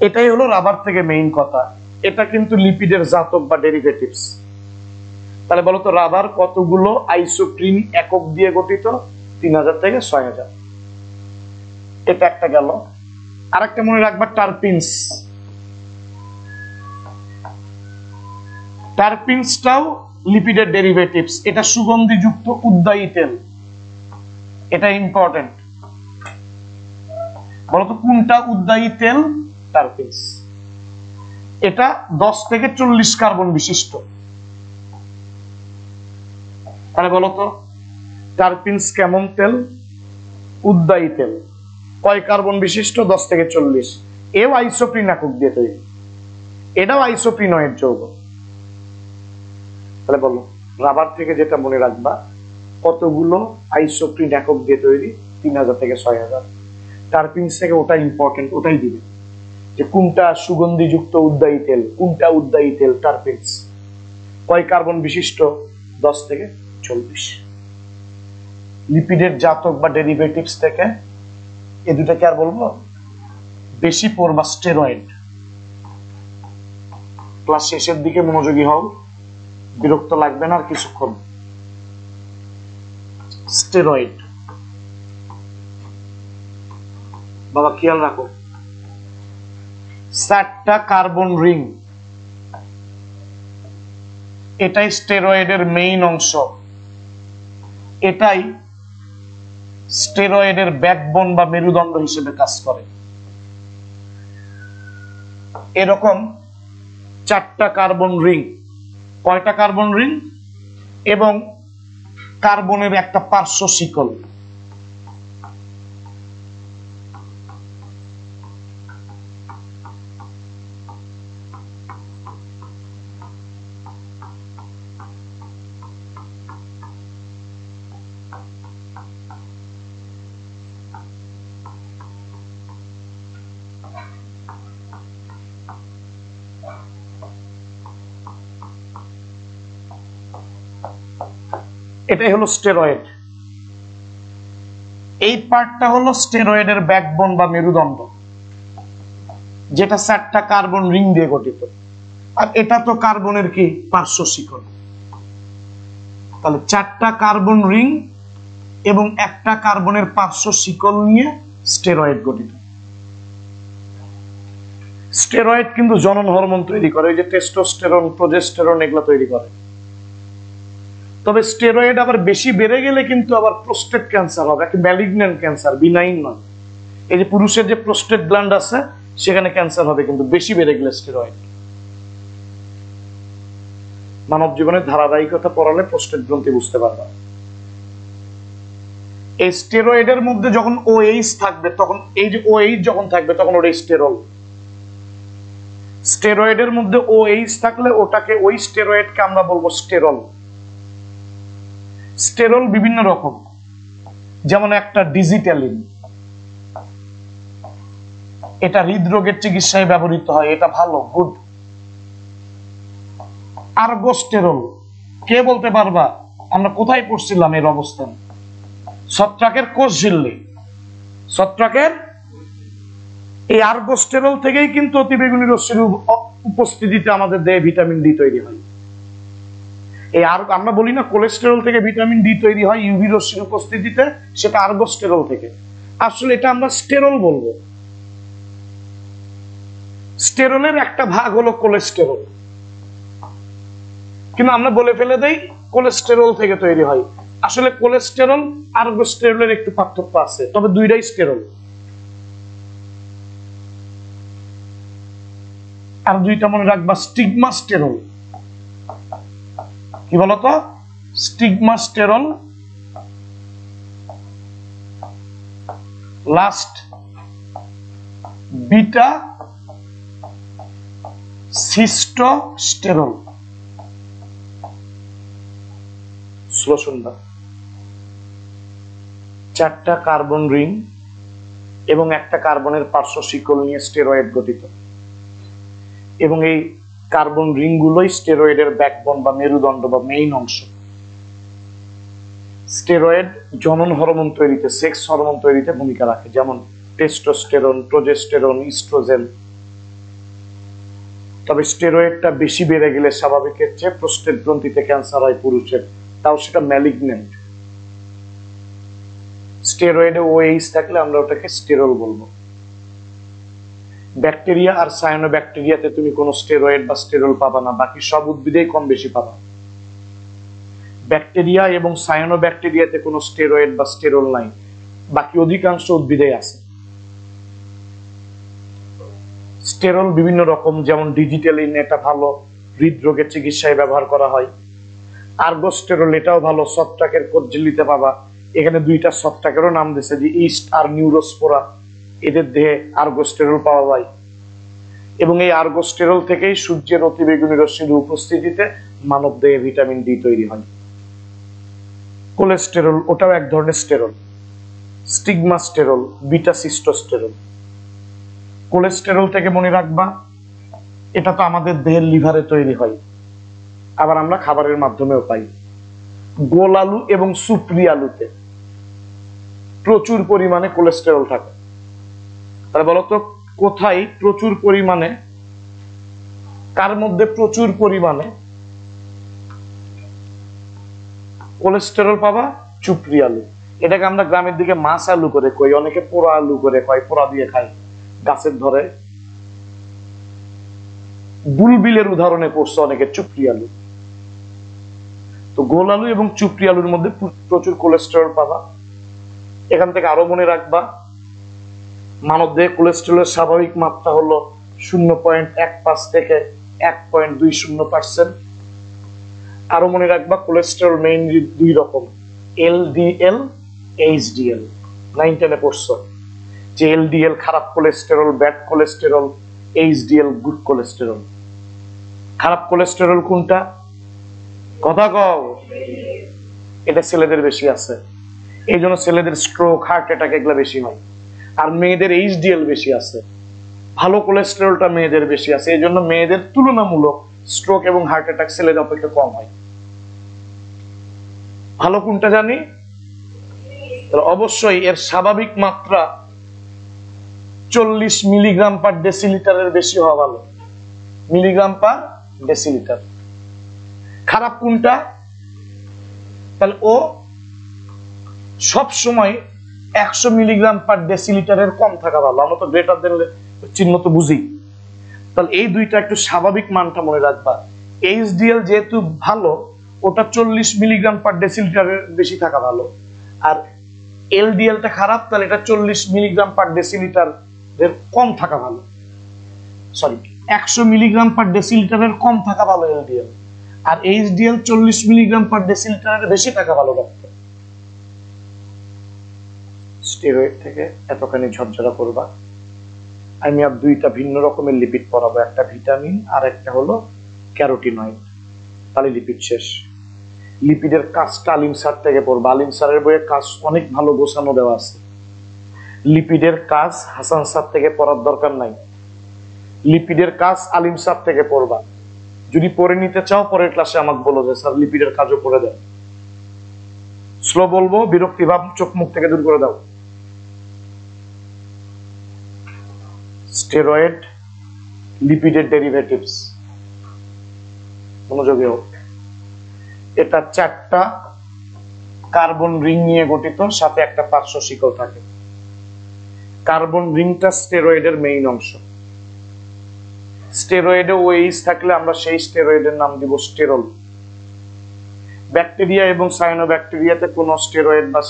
এটাই হলো রাবার থেকে মেইন কথা। এটা কিন্তু লিপিডের জাতক বা ডেরিভেটিভস। তাহলে বলতো রাবার কতগুলো আইসোপ্রিন একক দিয়ে গঠিত? 3000 থেকে 6000। এটা একটা গেল। আরেকটা মনে রাখবা, টারপিনস। টারপিনসটাও লিপিডের ডেরিভেটিভস। এটা সুগন্ধিযুক্ত উদ্বায়ী তেল, এটা ইম্পর্টেন্ট। বলতো কোনটা উদ্বায়ী তেল? টারপিনস। এটা 10 থেকে 40 কার্বন বিশিষ্ট। তাহলে বলতো টারপিনস কেমন তেল? উদ্বায়ী তেল। কয় কার্বন বিশিষ্ট? 10 থেকে 40। এও আইসোপ্রিন একক দিয়ে তৈরি, এটাও আইসোপ্রিনয়েড যৌগ। তাহলে বলো, রাবার থেকে যেটা মনে রাখবা, কতগুলো আইসোপ্রিন একক দিয়ে তৈরি? 3000 থেকে 6000। টার্পিনস থেকে ওটা ইম্পর্টেন্ট, ওটাই দিবে যে কোনটা সুগন্ধিযুক্ত উদ্যায়ী তেল, কোনটা উদ্যায়ী তেল, টার্পিনস। কয় কার্বন বিশিষ্ট? 10 থেকে 40। লিপিডের জাতক বা ডেরিভেটিভস থেকে এই দুটাকে আর বলবো, বেশি পড়বা স্টেরয়েড। ক্লাস শেষের দিকে মনোযোগী হও, বিরক্ত লাগবে না আর কিছুক্ষণ। স্টেরয়েড বাবা খেয়াল রাখো, 4টা কার্বন রিং, এটাই স্টেরয়েডের মেইন অংশ, এটাই স্টেরয়েডের ব্যাকবোন বা মেরুদণ্ড হিসেবে কাজ করে। এরকম 4টা কার্বন রিং, কয়টা কার্বন রিং এবং কার্বনের একটা পার্শ্ব শিকল। এটাই হলো স্টেরয়েড। এই পার্টটা হলো স্টেরয়েডের ব্যাকবোন বা মেরুদণ্ড, যেটা 4টা কার্বন রিং দিয়ে গঠিত। আর এটা তো কার্বনের কি পার্শ্ব শিকল। তাহলে 4টা কার্বন রিং এবং একটা কার্বনের পার্শ্ব শিকল নিয়ে স্টেরয়েড গঠিত। স্টেরয়েড কিন্তু জনন হরমোন তৈরি করে, ওই যে টেস্টোস্টেরন, প্রোজেস্টেরন, এগুলো তৈরি করে। তবে স্টেরয়েড আবার বেশি বেড়ে গেলে কিন্তু আবার প্রোস্টেট ক্যান্সার হবে, একটা ম্যালিগন্যান্ট ক্যান্সার, বিনাইন নয়। এই যে পুরুষের যে প্রোস্টেট গ্ল্যান্ড আছে সেখানে ক্যান্সার হবে কিন্তু বেশি বেড়ে গেলে স্টেরয়েড। মানব জীবনের ধারাবাহিকতা পড়ালে প্রোস্টেট গ্রন্থি বুঝতে পারবা। এই স্টেরয়েডের মধ্যে যখন OH থাকবে, তখন এই যে OH যখন থাকবে তখন ওটা স্টেরল। স্টেরয়েডের মধ্যে OH থাকলে ওটাকে, ওই স্টেরয়েডকে আমরা বলবো স্টেরল। স্টেরল বিভিন্ন রকম, যেমন একটা ডিজিটালিন, এটা হৃদরোগের চিকিৎসায় ব্যবহৃত হয়, এটা ভালো, গুড। আর্গোস্টেরল, কে বলতে পারবা আমরা কোথায় পড়ছিলাম এর অবস্থান? ছত্রাকের কোষ ঝিল্লি, ছত্রাকের এই আর্গোস্টেরল থেকেই কিন্তু অতিবেগুনি রশ্মির উপস্থিতিতে আমাদের দেহে ভিটামিন ডি তৈরি হয়। এই আর আমরা বলি না কোলেস্টেরল থেকে ভিটামিন ডি তৈরি হয় ইউভি রশ্মির উপস্থিতিতে, সেটা আর্গোস্টেরল থেকে। আসলে এটা আমরা স্টেরল বলবো। স্টেরলের একটা ভাগ হলো কোলেস্টেরল, কিন্তু আমরা বলে ফেলে দেই কোলেস্টেরল থেকে তৈরি হয়। আসলে কোলেস্টেরল আর্গোস্টেরলের একটু পার্থক্য আছে, তবে দুইটাই স্টেরল। আর দুইটা মনে রাখবা, স্টিগমাস্টেরল। কি বলতো? স্টিগমাস্টেরল, লাস্ট বিটা সিস্টোস্টেরল। স্লো শুনবা। 4টা কার্বন রিং এবং একটা কার্বনের পার্শ্ব শিকল নিয়ে স্টেরয়েড গঠিত, এবং এই কার্বন রিং গুলোই স্টেরয়েডের ব্যাকবোন বা মেরুদণ্ড বা মেইন অংশ। স্টেরয়েড জনন হরমোন তৈরিতে, সেক্স হরমোন তৈরিতে ভূমিকা রাখে, যেমন টেস্টোস্টেরন, প্রোজেস্টেরন, ইস্ট্রোজেন। তবে স্টেরয়েডটা বেশি বেড়ে গেলে স্বাভাবিকের চেয়ে প্রোস্টেট গ্রন্থিতে ক্যান্সার হয় পুরুষের, তাও সেটা ম্যালিগন্যান্ট। স্টেরয়েডে OH থাকলে আমরা ওটাকে স্টেরল বলবো। ব্যাকটেরিয়া আর সায়ানোব্যাকটেরিয়াতে তুমি কোনো স্টেরয়েড বা স্টেরল পাবা না, বাকি সব উদ্ভিদেই কম বেশি পাবা। ব্যাকটেরিয়া এবং সায়ানোব্যাকটেরিয়াতে কোনো স্টেরয়েড বা স্টেরল নাই, বাকি অধিকাংশ উদ্ভিদেই আছে। স্টেরল বিভিন্ন রকম, যেমন ডিজিটালিন, এটা ভালো, হৃদরোগের চিকিৎসায় ব্যবহার করা হয়। আর্গোস্টেরল, এটাও ভালো, ছত্রাকের কোষ ঝিল্লিতে পাবা। এখানে দুইটা ছত্রাকেরও নাম দিয়েছে, যে ইস্ট আর নিউরোস্পোরা, এদের দেহে আর্গোস্টেরল পাওয়া যায়। এবং এই আর্গোস্টেরল থেকেই সূর্যের অতিবেগুনি রশ্মির উপস্থিতিতে মানবদেহে ভিটামিন ডি তৈরি হয়। কোলেস্টেরল ওটাও এক ধরনের স্টেরল, স্টিগমাস্টেরল, বিটা সিস্টোস্টেরল। কোলেস্টেরল থেকে মনে রাখবা এটা তো আমাদের দেহের লিভারে তৈরি হয়, আবার আমরা খাবারের মাধ্যমেও পাই। গোল আলু এবং সুপ্রি আলুতে প্রচুর পরিমাণে কোলেস্টেরল থাকে। তাহলে বলতো কোথায় প্রচুর পরিমাণে, কার মধ্যে প্রচুর পরিমাণে কোলেস্টেরল পাবা? চুপড়ি আলু। এটাকে আমরা গ্রামের দিকে মাছ আলু করে কই, অনেকে পোড়া আলু করে কয়, পোড়া দিয়ে খায় গাছের ধরে। বুলবিলের উদাহরণে পড়ছে অনেকে চুপড়ি আলু। তো গোল আলু এবং চুপড়ি আলুর মধ্যে প্রচুর কোলেস্টেরল পাবা। এখান থেকে আরো মনে রাখবা মানবদেহে কোলেস্টেরলের স্বাভাবিক মাত্রা হলো 0.15 থেকে 1.20%। আরো মনে রাখবা কোলেস্টেরল মেইনলি দুই রকম, এলডিএল, এইচডিএল। 9-10 পড়ছো যে এলডিএল খারাপ cholesterol, bad cholesterol, HDL good cholesterol. খারাপ কোলেস্টেরল কোনটা? কথা কও। এটা ছেলেদের বেশি আছে, এই জন্য ছেলেদের স্ট্রোক, হার্ট অ্যাটাক এগুলো বেশি হয়। আর মেয়েদের এইচডিএল বেশি আছে, ভালো কোলেস্টেরলটা মেয়েদের বেশি আছে, এই জন্য মেয়েদের তুলনামূলক স্ট্রোক এবং হার্ট অ্যাটাক ছেলেদের অপেক্ষা কম হয়। ভালো কোনটা জানি? অবশ্যই এর স্বাভাবিক মাত্রা 40 মিলিগ্রাম পার ডেসিলিটারের বেশি হওয়া ভালো, মিলিগ্রাম পার ডেসিলিটার। খারাপ কোনটা? তাহলে ও সব সময় 100 মিলিগ্রাম পার ডেসিলিটারের কম থাকা ভালো। আমরা তো গ্রেটার দেন চিহ্ন তো বুঝি। তাহলে এই দুইটা একটু স্বাভাবিক মানটা মনে রাখবা। এইচডিএল যেহেতু ভালো, ওটা 40 মিলিগ্রাম পার ডেসিলিটারের বেশি থাকা ভালো। আর এলডিএলটা খারাপ, তাহলে এটা 40 মিলিগ্রাম পার ডেসিলিটারের কম থাকা ভালো। সরি, 100 মিলিগ্রাম পার ডেসিলিটারের কম থাকা ভালো এলডিএল। আর এইচডিএল 40 মিলিগ্রাম পার ডেসিলিটারের বেশি থাকা ভালো রক্ত। স্টেরয়েড থেকে এতখানি ঝরঝরা করবা। আমি আর দুইটা ভিন্ন রকমের লিপিড পড়াবো, একটা ভিটামিন আর একটা হলো ক্যারোটিনয়েড। তাহলে লিপিড শেষ। লিপিডের কাজটা আলিম স্যার থেকে পড়বা। আলিম স্যারের বইয়ে কাজ অনেক ভালো গোছানো দেওয়া আছে। লিপিডের কাজ হাসান স্যার থেকে পড়ার দরকার নাই। লিপিডের কাজ আলিম স্যার থেকে পড়বা। যদি পড়ে নিতে চাও পরের ক্লাসে আমাকে বলো যে স্যার লিপিডের কাজও পড়ে দেয়। স্লো বলবো, বিরক্তি ভাব চোখ মুখ থেকে দূর করে দাও। স্টেরয়েড, লিপিডের ডেরিভেটিভস, মনোযোগী হোক। এটা 4টা কার্বন রিং নিয়ে গঠিত, সাথে একটা পার্শ্ব শিকল থাকে। কার্বন রিংটা স্টেরয়েডের মেইন অংশ। স্টেরয়েডে ওএইচ থাকলে আমরা সেই স্টেরয়েডের নাম দিব স্টেরল। ব্যাকটেরিয়া এবং সায়ানোব্যাকটেরিয়াতে কোনো স্টেরয়েড বা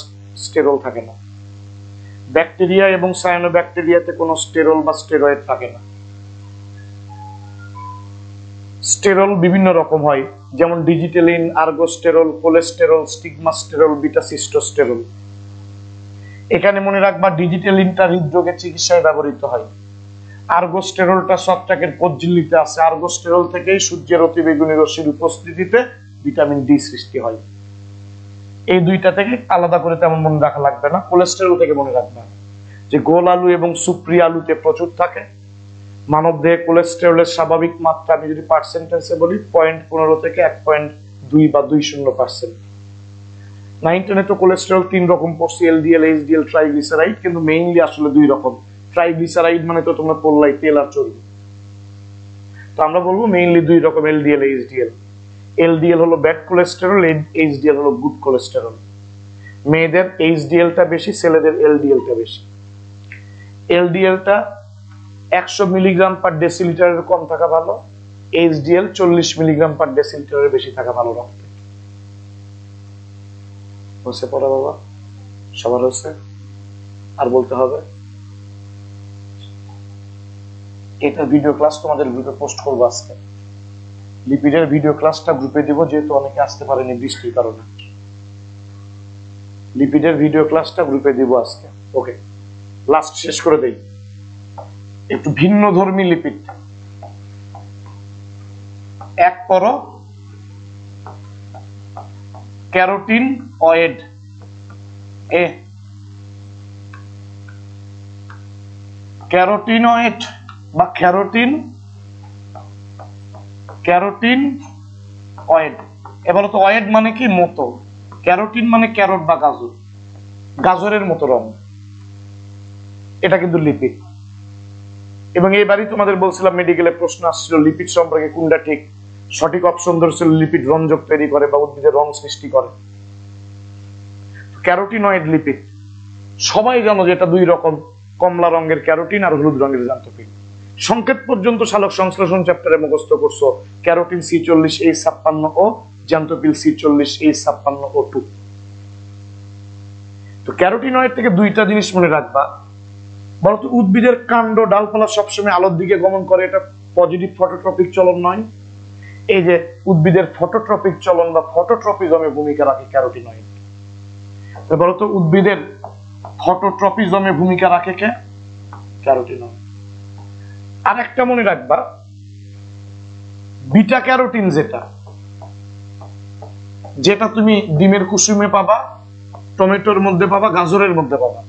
স্টেরল থাকে না। ব্যাকটেরিয়া এবং সায়ানোব্যাকটেরিয়াতে কোনো স্টেরল বা স্টেরয়েড থাকে না। স্টেরল বিভিন্ন রকম হয়, যেমন ডিজিটালিন, আর্গোস্টেরল, কোলেস্টেরল, স্টিগমাস্টেরল, বিটা সিস্টোস্টেরল। এখানে মনে রাখবা ডিজিটালিনটা হৃদরোগের চিকিৎসায় ব্যবহৃত হয়। আর্গোস্টেরলটা ছত্রাকের কোষঝিল্লিতে আছে। আর্গোস্টেরল থেকেই সূর্যের অতিবেগুনি রশ্মির উপস্থিতিতে ভিটামিন ডি সৃষ্টি হয়। এই দুইটা থেকে আলাদা করে তেমন মনে রাখা লাগবে না। কোলেস্টেরল থেকে মনে রাখবে যে গোল আলু এবং সুপ্রি আলুতে প্রচুর থাকে। মানবদেহে কোলেস্টেরলের স্বাভাবিক মাত্রা আমি যদি পার্সেন্টেজে বলি 0.15 থেকে 1.2 বা 20%। 9-10 তো কোলেস্টেরল 3 রকম পড়ছি, এলডিএল, এইচডিএল, ট্রাইগ্লিসারাইড, কিন্তু মেইনলি আসলে 2 রকম। ট্রাইগ্লিসারাইড মানে তো তোমরা পড়লাই তেল আর চর্বি। তো আমরা বলবো মেইনলি 2 রকম, এলডিএল, এইচডিএল। এলডিএল হলো ব্যাড কোলেস্টেরল, এইচডিএল হলো গুড কোলেস্টেরল। মেয়েদের এইচডিএলটা বেশি, ছেলেদের এলডিএলটা বেশি। এলডিএলটা 100 মিলিগ্রাম পার ডেসিলিটারের কম থাকা ভালো, এইচডিএল 40 মিলিগ্রাম পার ডেসিলিটারের বেশি থাকা ভালো রক্তে। হচ্ছে পড়া বাবা? সবার হচ্ছে? আর বলতে হবে? এটা ভিডিও ক্লাস তোমাদের গ্রুপে পোস্ট করবো আজকে। লিপিডের ভিডিও ক্লাসটা গ্রুপে দিব, যেহেতু অনেকে আসতে পারেনি বৃষ্টির কারণে। লিপিডের ভিডিও ক্লাসটা গ্রুপে দিব আজকে। ওকে, লাস্ট শেষ করে দেই। একটু ভিন্ন ধর্মী লিপিড, এক পর ক্যারোটিন অয়েড এ ক্যারোটিনয়েড বা ক্যারোটিন অয়েড। এবার তো অয়েড মানে কি মতো, ক্যারোটিন মানে ক্যারট বা গাজর, গাজরের মতো রং, এটা কিন্তু লিপিড। এবং এইবারই তোমাদের বলছিলাম মেডিকেলে প্রশ্ন আসছিল লিপিড সম্পর্কে কোনটা ঠিক, সঠিক অপশন ধরছিল লিপিড রঞ্জক তৈরি করে বা উদ্ভিদের রং সৃষ্টি করে। ক্যারোটিনয়েড লিপিড সবাই জানো যে এটা দুই রকম, কমলা রঙের ক্যারোটিন আর হলুদ রঙের জ্যান্থোফিল। সংকেত পর্যন্ত সালোক সংশ্লেষণ চ্যাপ্টারে মুখস্থ করছো, ক্যারোটিন C40H56 ও জ্যান্থোফিল C40H56O2। তো ক্যারোটিনয়েড থেকে দুইটা জিনিস মনে রাখবা। বলতো উদ্ভিদের কাণ্ড ডালপালা সবসময় আলোর দিকে গমন করে, এটা পজিটিভ ফটোট্রপিক চলন নয়। এই যে উদ্ভিদের ফটোট্রপিক চলন বা ফটোট্রপিজমে ভূমিকা রাখে ক্যারোটিনয়েড। বলতো উদ্ভিদের ফটোট্রপিজমে ভূমিকা রাখে কে? ক্যারোটিনয়েড। আর একটা মনে রাখবা, বিটা ক্যারোটিন যেটা তুমি ডিমের কুসুমে পাবা, টমেটোর মধ্যে পাবা, গাজরের মধ্যে পাবা।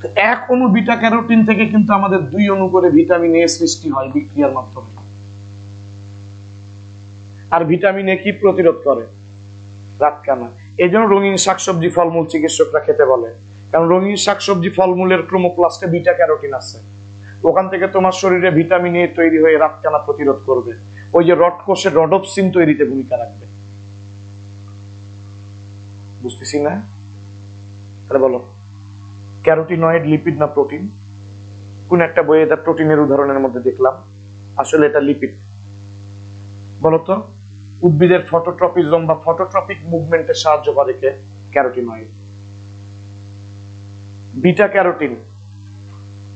তো এক অণু বিটা ক্যারোটিন থেকে কিন্তু আমাদের 2 অণু করে ভিটামিন এ সৃষ্টি হয় বিক্রিয়ার মাধ্যমে। আর ভিটামিন এ কি প্রতিরোধ করে? রাতকানা। এই জন্য রঙিন শাকসবজি ফলমূল চিকিৎসকরা খেতে বলে, কারণ রঙিন শাকসবজি ফলমূলের ক্রোমোপ্লাস্টে বিটা ক্যারোটিন আছে, ওখান থেকে তোমার শরীরে ভিটামিন এ তৈরি হয়ে রাতকানা প্রতিরোধ করবে। ওই যে রড কোষে রডোপসিন তৈরিতে ভূমিকা রাখবে। বুঝতেছি না? তাহলে বলো ক্যারোটিনয়েড লিপিড না প্রোটিন? কোন একটা বইয়ে এটা প্রোটিনের উদাহরণের মধ্যে দেখলাম, আসলে এটা লিপিড। বলতো উদ্ভিদের ফটোট্রপিজম বা ফটোট্রপিক মুভমেন্টে সাহায্য করে কে? ক্যারোটিনয়েড। বিটা ক্যারোটিন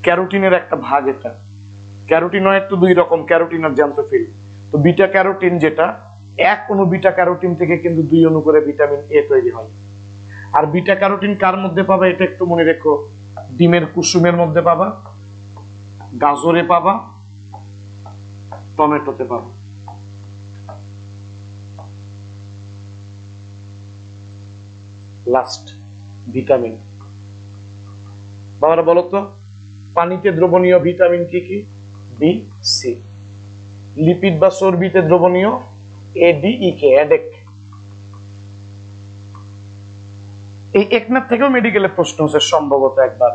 ক্যারোটিনের একটা ভাগ। এটা ক্যারোটিনয়েড তো 2 রকম, ক্যারোটিন আর জ্যান্থোফিল। তো বিটা ক্যারোটিন যেটা, এক অণু বিটা ক্যারোটিন থেকে কিন্তু 2 অণু করে ভিটামিন এ তৈরি হয়। আর বিটা ক্যারোটিন কার মধ্যে পাবা এটা একটু মনে রেখো, ডিমের কুসুমের মধ্যে পাবা, গাজরে পাবা, টমেটোতে পাবা। Last vitamin. বাবারা বলো তো পানিতে দ্রবণীয় ভিটামিন কি কি? B, C. লিপিড বা চর্বিতে দ্রবণীয় এ, ডি, ই, কে, অ্যাডেক। এই একনাথ থেকেও মেডিকেলে প্রশ্ন হচ্ছে সম্ভবত একবার।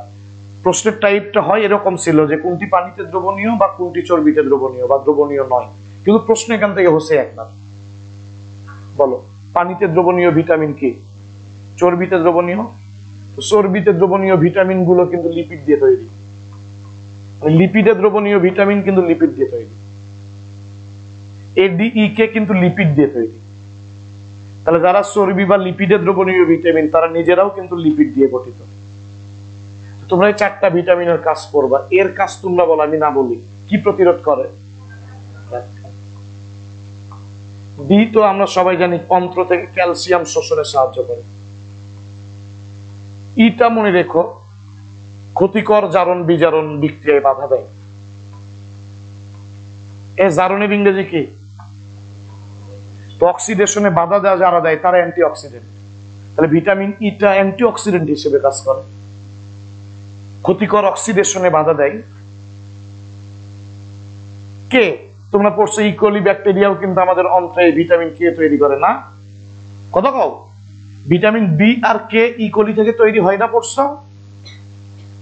প্রশ্নের টাইপটা হয় এরকম ছিল যে কোনটি পানিতে দ্রবণীয় বা কোনটি চর্বিতে দ্রবণীয় বা দ্রবণীয় নয়, কিন্তু প্রশ্ন এখান থেকে হচ্ছে একনাথ। বলো পানিতে দ্রবণীয় ভিটামিন কি? চর্বিতে দ্রবণীয়। চর্বিতে দ্রবণীয় ভিটামিন গুলো কিন্তু লিপিড দিয়ে তৈরি, লিপিডে দ্রবণীয় ভিটামিন কিন্তু লিপিড দিয়ে তৈরি। এডিইকে কিন্তু লিপিড দিয়ে তৈরি। তাহলে যারা চর্বি বা লিপিডে দ্রবণীয় ভিটামিন তারা নিজেরাও কিন্তু লিপিড দিয়ে গঠিত। তোমরা এই 4টা ভিটামিনের কাজ করবা, এর কাজ তোমরা বলো আমি না বলি। কি প্রতিরোধ করে? ডি তো আমরা সবাই জানি অন্ত্র থেকে ক্যালসিয়াম শোষণে সাহায্য করে। ইটা মনে রেখো ক্ষতিকর জারণ বিজারণ বিক্রিয়ায় বাধা দেয়। এ জারণের ইংরেজি কি? অক্সিডেশনে বাধা দেওয়া যারা দেয় তারা অ্যান্টিঅক্সিডেন্ট। তাহলে ভিটামিন ইটা অ্যান্টিঅক্সিডেন্ট হিসেবে কাজ করে, ক্ষতিকর অক্সিডেশনে বাধা দেয়। কে? তোমরা পড়ছো ইকোলি ব্যাকটেরিয়াও কিন্তু আমাদের অন্ত্রে ভিটামিন কে তৈরি করে না? কথা কও। ভিটামিন বি আর কে ইকোলি থেকে তৈরি হয় না, পড়ছো?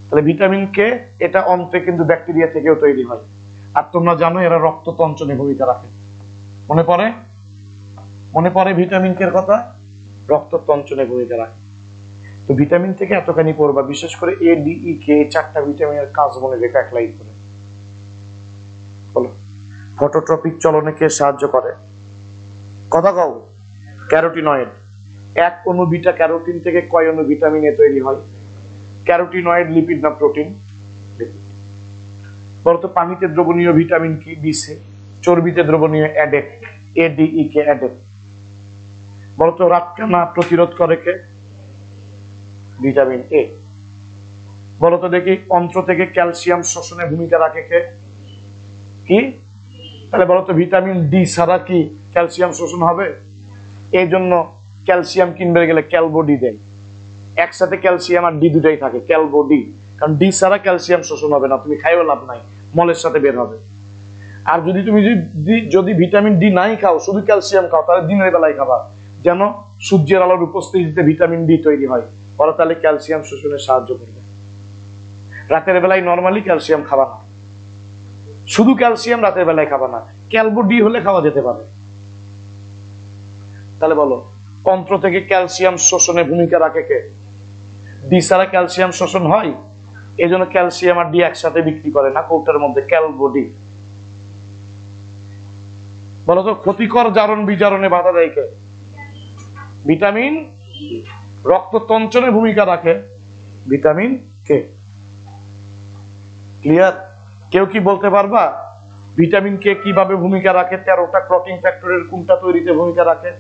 তাহলে ভিটামিন কে এটা অন্ত্রে কিন্তু ব্যাকটেরিয়া থেকেও তৈরি হয়। আর তোমরা জানো এরা রক্ত তঞ্চনে ভূমিকা রাখে। মনে পড়ে? মনে পড়ে ভিটামিন কে এর কথা? রক্ত তঞ্চনে ভূমিকা রাখে। তো ভিটামিন থেকে এতখানি পড়বা, বিশেষ করে এ, ডি, ই, কে, এই 4টা ভিটামিনের কাজ মনে রেখে এক লাইন করে বলো। ফটোট্রপিক চলনে কে সাহায্য করে? কথা কও। ক্যারোটিনয়েড। এক অণু বিটা ক্যারোটিন থেকে কয় অণু ভিটামিন এ তৈরি হয়? ক্যারোটিনয়েড লিপিড না প্রোটিন? বলতো পানিতে দ্রবণীয় ভিটামিন কি? B, C. চর্বিতে দ্রবণীয় অ্যাডেক, এ, ডি, ই, কে, অ্যাডেক। বলতো রাতকানা প্রতিরোধ করে কে? Vitamin A. বলতো দেখি অন্ত্র থেকে ক্যালসিয়াম শোষণে ভূমিকা রাখে কে? কি? তাহলে বলো তো ভিটামিন ডি ছাড়া কি ক্যালসিয়াম শোষণ হবে? এই জন্য ক্যালসিয়াম কিনবে গেলে ক্যালবোডি দেয়, একসাথে ক্যালসিয়াম আর ডি দুটাই থাকে, ক্যালবোডি। কারণ ডি ছাড়া ক্যালসিয়াম শোষণ হবে না, তুমি খাইও লাভ নাই, মলের সাথে বের হবে। আর যদি তুমি যদি ভিটামিন ডি নাই খাও, শুধু ক্যালসিয়াম খাও, তাহলে দিনের বেলায় খাবা, যেন সূর্যের আলোর উপস্থিতিতে ভিটামিন ডি তৈরি হয়, ওরা তাহলে ক্যালসিয়াম শোষণে সাহায্য করবে। রাতের বেলায় নর্মালি ক্যালসিয়াম খাবা না, শুধু ক্যালসিয়াম রাতের বেলায় খাবা না, ক্যালবো ডি হলে খাওয়া যেতে পারে। তাহলে বলো অন্ত্র থেকে ক্যালসিয়াম শোষণে ভূমিকা রাখে কে? ডি ছাড়া ক্যালসিয়াম শোষণ হয়, এই জন্য ক্যালসিয়াম আর ডি একসাথে বিক্রি করে না কৌটার মধ্যে, ক্যালবো ডি। বলতো ক্ষতিকর জারণ বিজারণে বাধা দেয় কে? ভিটামিন। রক্ত তঞ্চনে ভূমিকা রাখে ভিটামিন কে? ক্লিয়ার? কেউ কি বলতে পারবা ভিটামিন কে কিভাবে ভূমিকা রাখে? 13টা ক্লটিং ফ্যাক্টরের কোনটা তৈরিতে ভূমিকা রাখে?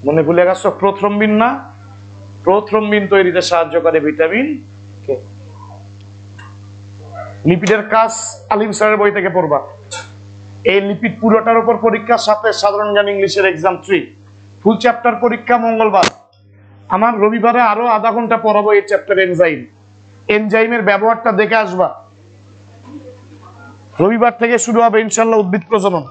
মনে ভুলে গেছো? প্রোথ্রম্বিন না? প্রোথ্রম্বিন তৈরিতে সাহায্য করে ভিটামিন কে। লিপিডের কাজ আলিম স্যারের বই থেকে পড়বা। এই লিপিড পুরোটার উপর পরীক্ষার সাথে সাধারণ জ্ঞান ইংলিশের এক্সাম 3 ফুল চ্যাপ্টার পরীক্ষা মঙ্গলবার। আমার রবিবারে আরো আধা ঘন্টা পড়াবো এই চ্যাপ্টার এনজাইম। এনজাইমের ব্যবহারটা দেখে আসবা। রবিবার থেকে শুরু হবে ইনশাআল্লাহ উদ্ভিদ প্রজনন।